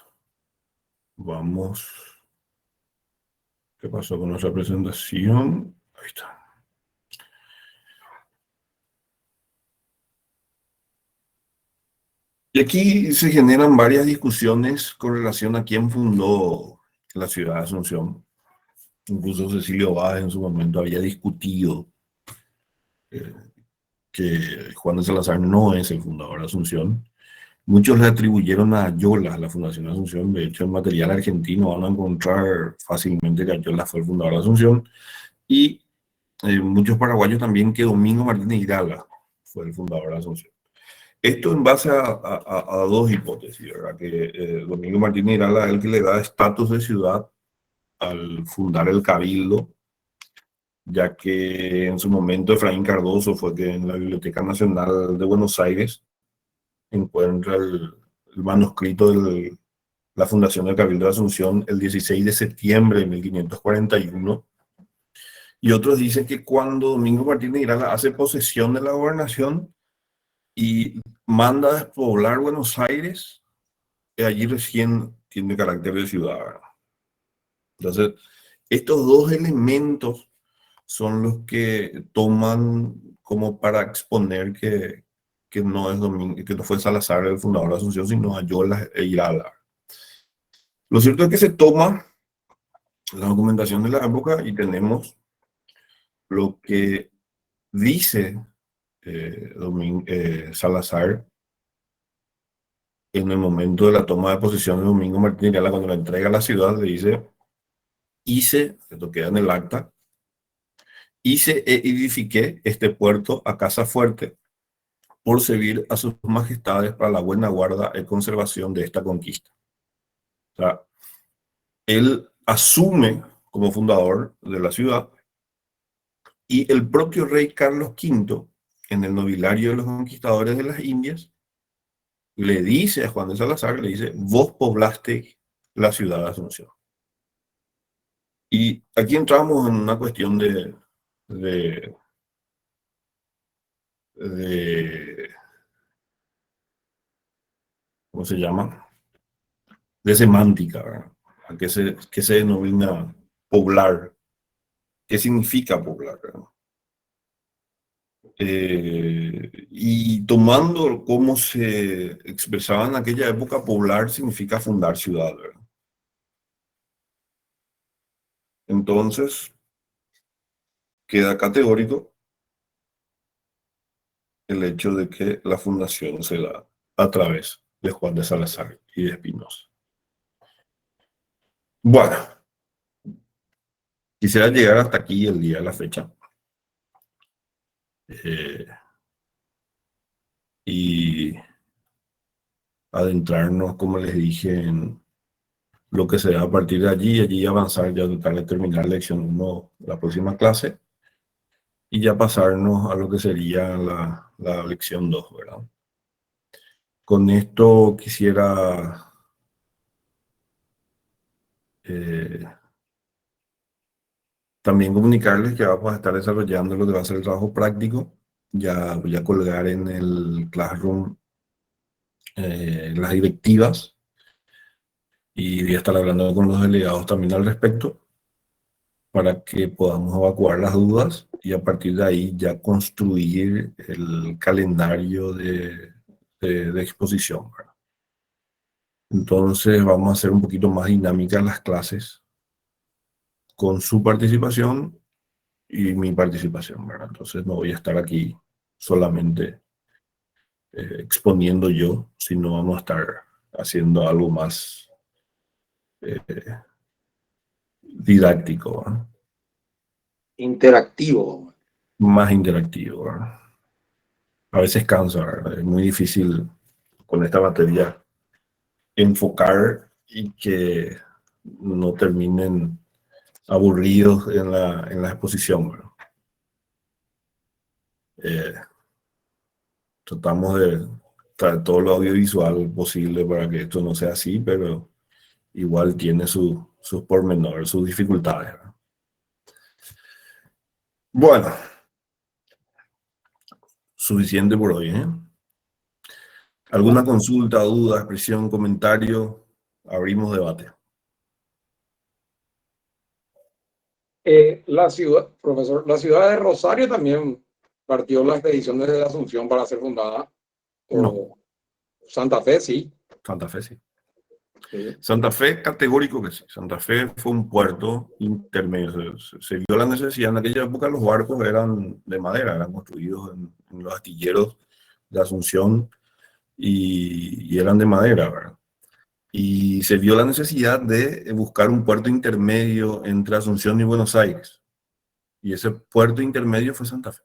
vamos. ¿Qué pasó con nuestra presentación? Ahí está. Y aquí se generan varias discusiones con relación a quién fundó la ciudad de Asunción. Incluso Cecilio Báez en su momento había discutido que Juan de Salazar no es el fundador de Asunción. Muchos le atribuyeron a Ayolas la fundación de Asunción. De hecho, en material argentino van a encontrar fácilmente que Ayolas fue el fundador de Asunción. Y muchos paraguayos también que Domingo Martínez Irala fue el fundador de Asunción. Esto en base a dos hipótesis, ¿verdad? Que Domingo Martínez Irala es el que le da estatus de ciudad al fundar el Cabildo, ya que en su momento Efraín Cardoso fue que en la Biblioteca Nacional de Buenos Aires encuentra el manuscrito de la fundación del Cabildo de Asunción el 16 de septiembre de 1541. Y otros dicen que cuando Domingo Martínez Irala hace posesión de la gobernación y manda a despoblar Buenos Aires, allí recién tiene carácter de ciudad, ¿verdad? Entonces, estos dos elementos son los que toman como para exponer que no es Domingo, que no fue Salazar el fundador de Asunción, sino Ayolas e Irala. Lo cierto es que se toma la documentación de la época y tenemos lo que dice Salazar en el momento de la toma de posesión de Domingo Martínez Irala, cuando le entrega la ciudad, le dice: hice, esto queda en el acta, hice e edifiqué este puerto a casa fuerte por servir a sus majestades para la buena guarda y conservación de esta conquista. O sea, él asume como fundador de la ciudad y el propio rey Carlos V, en el nobiliario de los conquistadores de las Indias, le dice a Juan de Salazar, le dice: vos poblaste la ciudad de Asunción. Y aquí entramos en una cuestión de ¿cómo se llama? De semántica, ¿verdad? ¿Qué se denomina poblar? ¿Qué significa poblar, ¿verdad? Y tomando cómo se expresaba en aquella época, poblar significa fundar ciudad, ¿verdad? Entonces, queda categórico el hecho de que la fundación se da a través de Juan de Salazar y de Espinosa. Bueno, quisiera llegar hasta aquí el día de la fecha. Y adentrarnos, como les dije, en lo que se da a partir de allí avanzar, ya tratar de terminar la lección 1, la próxima clase, y ya pasarnos a lo que sería la lección 2, ¿verdad? Con esto quisiera también comunicarles que vamos a estar desarrollando lo que va a ser el trabajo práctico. Ya voy a colgar en el Classroom las directivas y voy a estar hablando con los delegados también al respecto para que podamos evacuar las dudas y a partir de ahí ya construir el calendario de exposición, ¿verdad? Entonces vamos a hacer un poquito más dinámicas las clases con su participación y mi participación, ¿verdad? Entonces no voy a estar aquí solamente exponiendo yo, sino vamos a estar haciendo algo más didáctico, ¿verdad? Interactivo. Más interactivo, ¿verdad? A veces cansa, ¿verdad? Es muy difícil con esta materia enfocar y que no terminen aburridos en la exposición, ¿verdad? Tratamos de traer todo lo audiovisual posible para que esto no sea así, pero igual tiene sus pormenores, sus dificultades, ¿verdad? Bueno, suficiente por hoy, ¿eh? ¿Alguna consulta, duda, expresión, comentario? Abrimos debate. La ciudad, profesor, la ciudad de Rosario también partió la expedición desde Asunción para ser fundada. No. Santa Fe, sí. Santa Fe, sí. Sí. Santa Fe, categórico que sí. Santa Fe fue un puerto intermedio. Se vio la necesidad. En aquella época los barcos eran de madera, eran construidos en los astilleros de Asunción y eran de madera, ¿verdad? Y se vio la necesidad de buscar un puerto intermedio entre Asunción y Buenos Aires. Y ese puerto intermedio fue Santa Fe.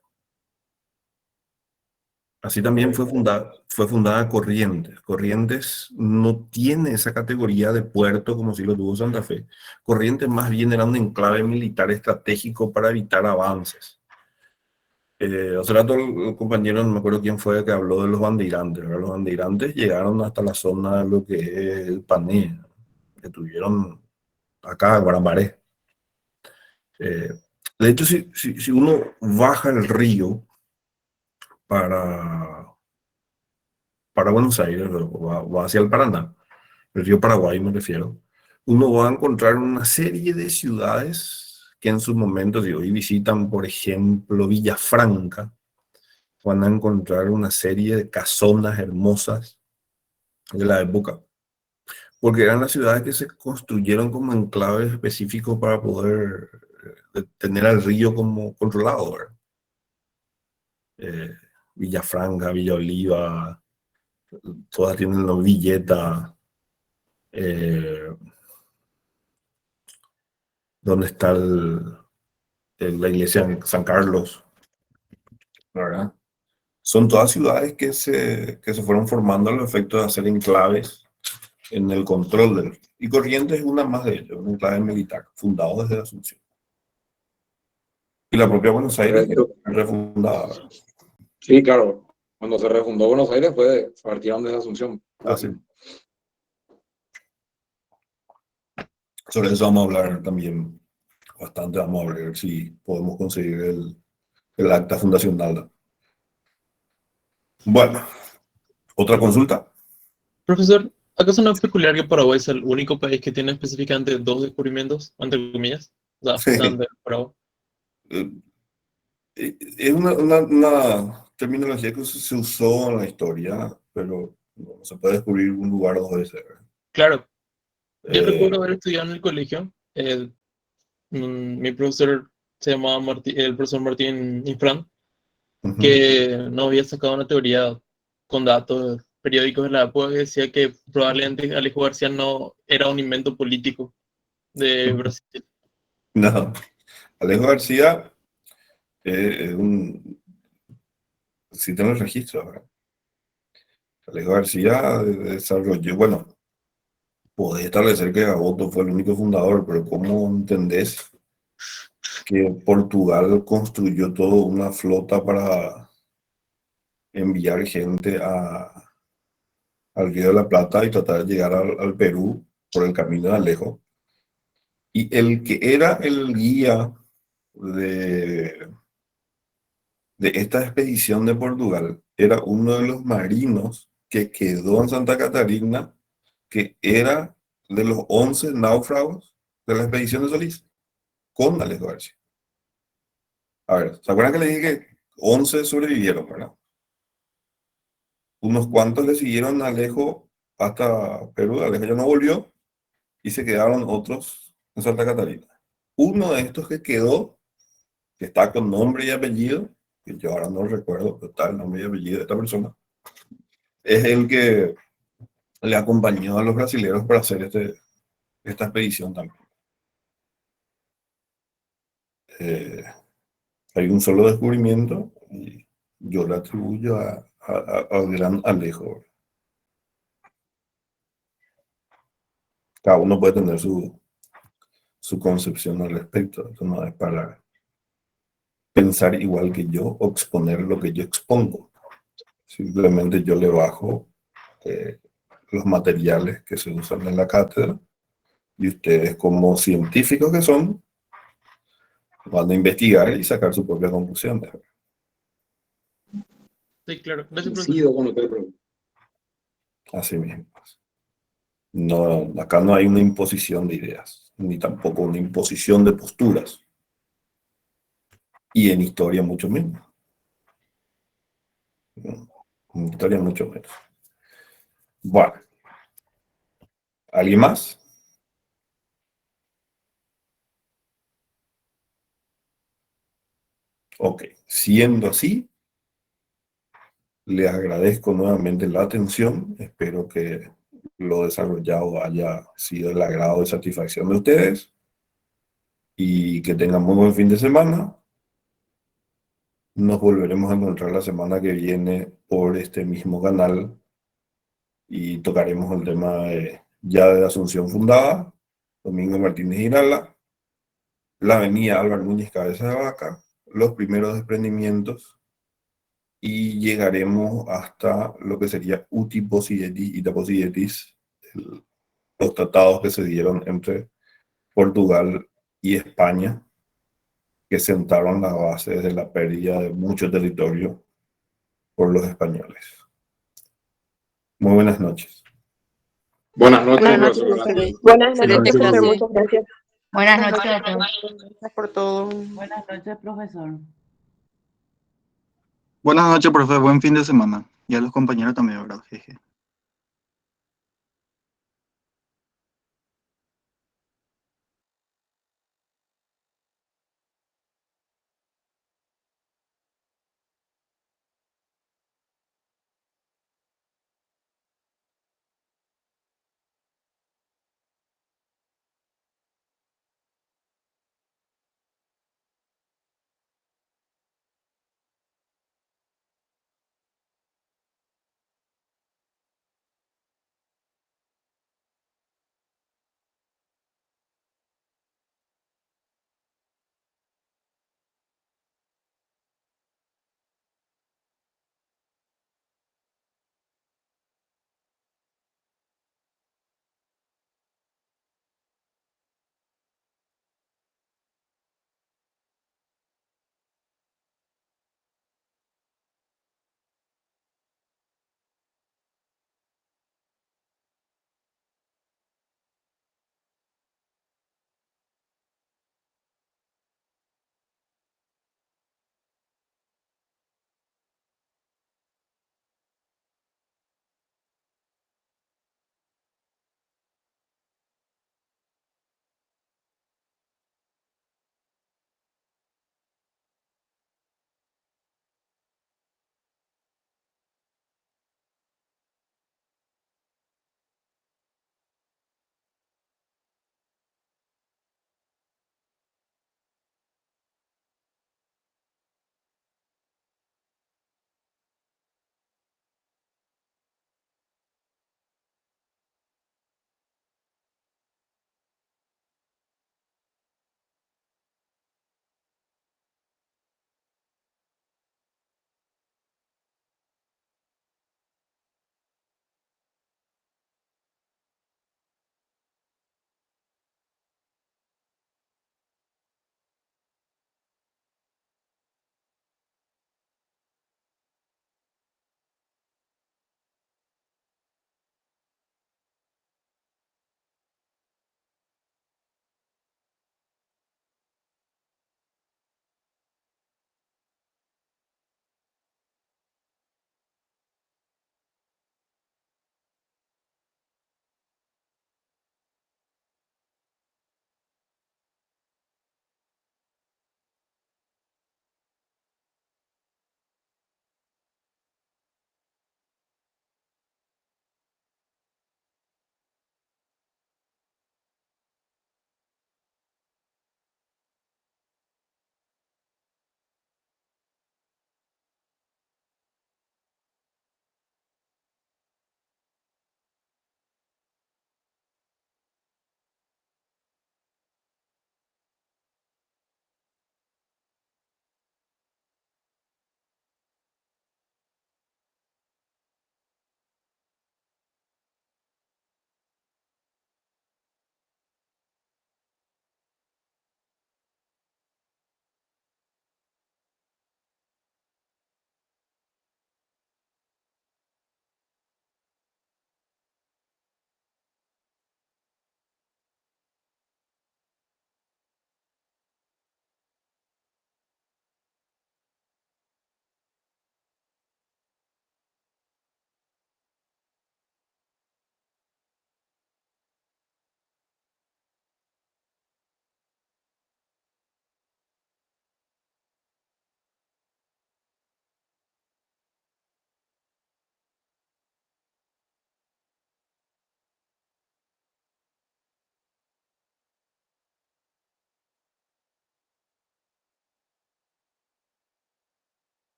Así también fue fundada Corrientes. Corrientes no tiene esa categoría de puerto como si lo tuvo Santa Fe. Corrientes más bien era un enclave militar estratégico para evitar avances. Hace rato el compañero, no me acuerdo quién fue, que habló de los bandeirantes, ¿verdad? Los bandeirantes llegaron hasta la zona de lo que es el Pané, que tuvieron acá, Guarambaré. De hecho, si uno baja el río para Buenos Aires, va hacia el Paraná, el río Paraguay me refiero, uno va a encontrar una serie de ciudades que en su momento, si hoy visitan, por ejemplo, Villafranca, van a encontrar una serie de casonas hermosas de la época, porque eran las ciudades que se construyeron como enclaves específicos para poder tener al río como controlado, ¿verdad? Villafranca, Villa Oliva, todas tienen la Villeta, donde está la iglesia de San Carlos, ¿verdad? Son todas ciudades que se fueron formando al efecto de hacer enclaves en el control del... Y Corrientes es una más de ellos, un enclave militar, fundado desde Asunción. Y la propia Buenos Aires refundada. Sí, claro. Cuando se refundó Buenos Aires partieron desde Asunción. Así. Sobre eso vamos a hablar también bastante. Vamos a ver si podemos conseguir el acta fundacional. Bueno, ¿otra consulta? Profesor, ¿acaso no es peculiar que Paraguay sea el único país que tiene específicamente 2 descubrimientos, entre comillas? O sea, Sí. de Paraguay. Es una terminología que se usó en la historia, pero no se puede descubrir un lugar 2 veces, ¿verdad? Claro, yo Eh, recuerdo haber estudiado en el colegio. Mi profesor se llamaba el profesor Martín Infran, ujú. que no había sacado una teoría con datos periódicos de la época que decía que probablemente Alejo García no era un invento político de Brasil. No, Alejo García sí tiene el registro, ¿verdad? Alejo García desarrolló, bueno, podés establecer que Gaboto fue el único fundador, pero ¿cómo entendés que Portugal construyó toda una flota para enviar gente al Río de la Plata y tratar de llegar al Perú por el camino de Alejo? Y el que era el guía de esta expedición de Portugal era uno de los marinos que quedó en Santa Catarina, que era de los 11 náufragos de la expedición de Solís, con Alejo García. A ver, ¿se acuerdan que le dije que 11 sobrevivieron, verdad? Unos cuantos le siguieron a Alejo hasta Perú, Alejo ya no volvió, y se quedaron otros en Santa Catarina. Uno de estos que quedó, que está con nombre y apellido, que yo ahora no recuerdo, pero está el nombre y apellido de esta persona, es el que le acompañó a los brasileños para hacer esta expedición también. Hay un solo descubrimiento y yo le atribuyo al gran Alejo. Cada uno puede tener su concepción al respecto. Esto no es para pensar igual que yo o exponer lo que yo expongo. Simplemente yo le bajo los materiales que se usan en la cátedra y ustedes, como científicos que son, van a investigar y sacar su propia conclusión. Sí, claro. Gracias, profesor. Coincido con lo que pregunto. Así mismo. No, acá no hay una imposición de ideas, ni tampoco una imposición de posturas. Y en historia mucho menos. En historia mucho menos. Bueno. ¿Alguien más? Ok. Siendo así, les agradezco nuevamente la atención. Espero que lo desarrollado haya sido del agrado y satisfacción de ustedes. Y que tengan muy buen fin de semana. Nos volveremos a encontrar la semana que viene por este mismo canal y tocaremos el tema ya de Asunción Fundada, Domingo Martínez Irala, la avenida Álvaro Núñez Cabeza de Vaca, los primeros desprendimientos y llegaremos hasta lo que sería Uti Possidetis, Ita Possidetis, los tratados que se dieron entre Portugal y España, que sentaron las bases de la pérdida de mucho territorio por los españoles. Muy buenas noches. Buenas noches, Buenas noches, profesor. profesor. Buenas Excelente noches, profesor. clase. Muchas gracias. Buenas noches a todos. Gracias por todo. Buenas noches, profesor. Buenas noches, profe. Buen fin de semana. Y a los compañeros también, ¿verdad? Jeje.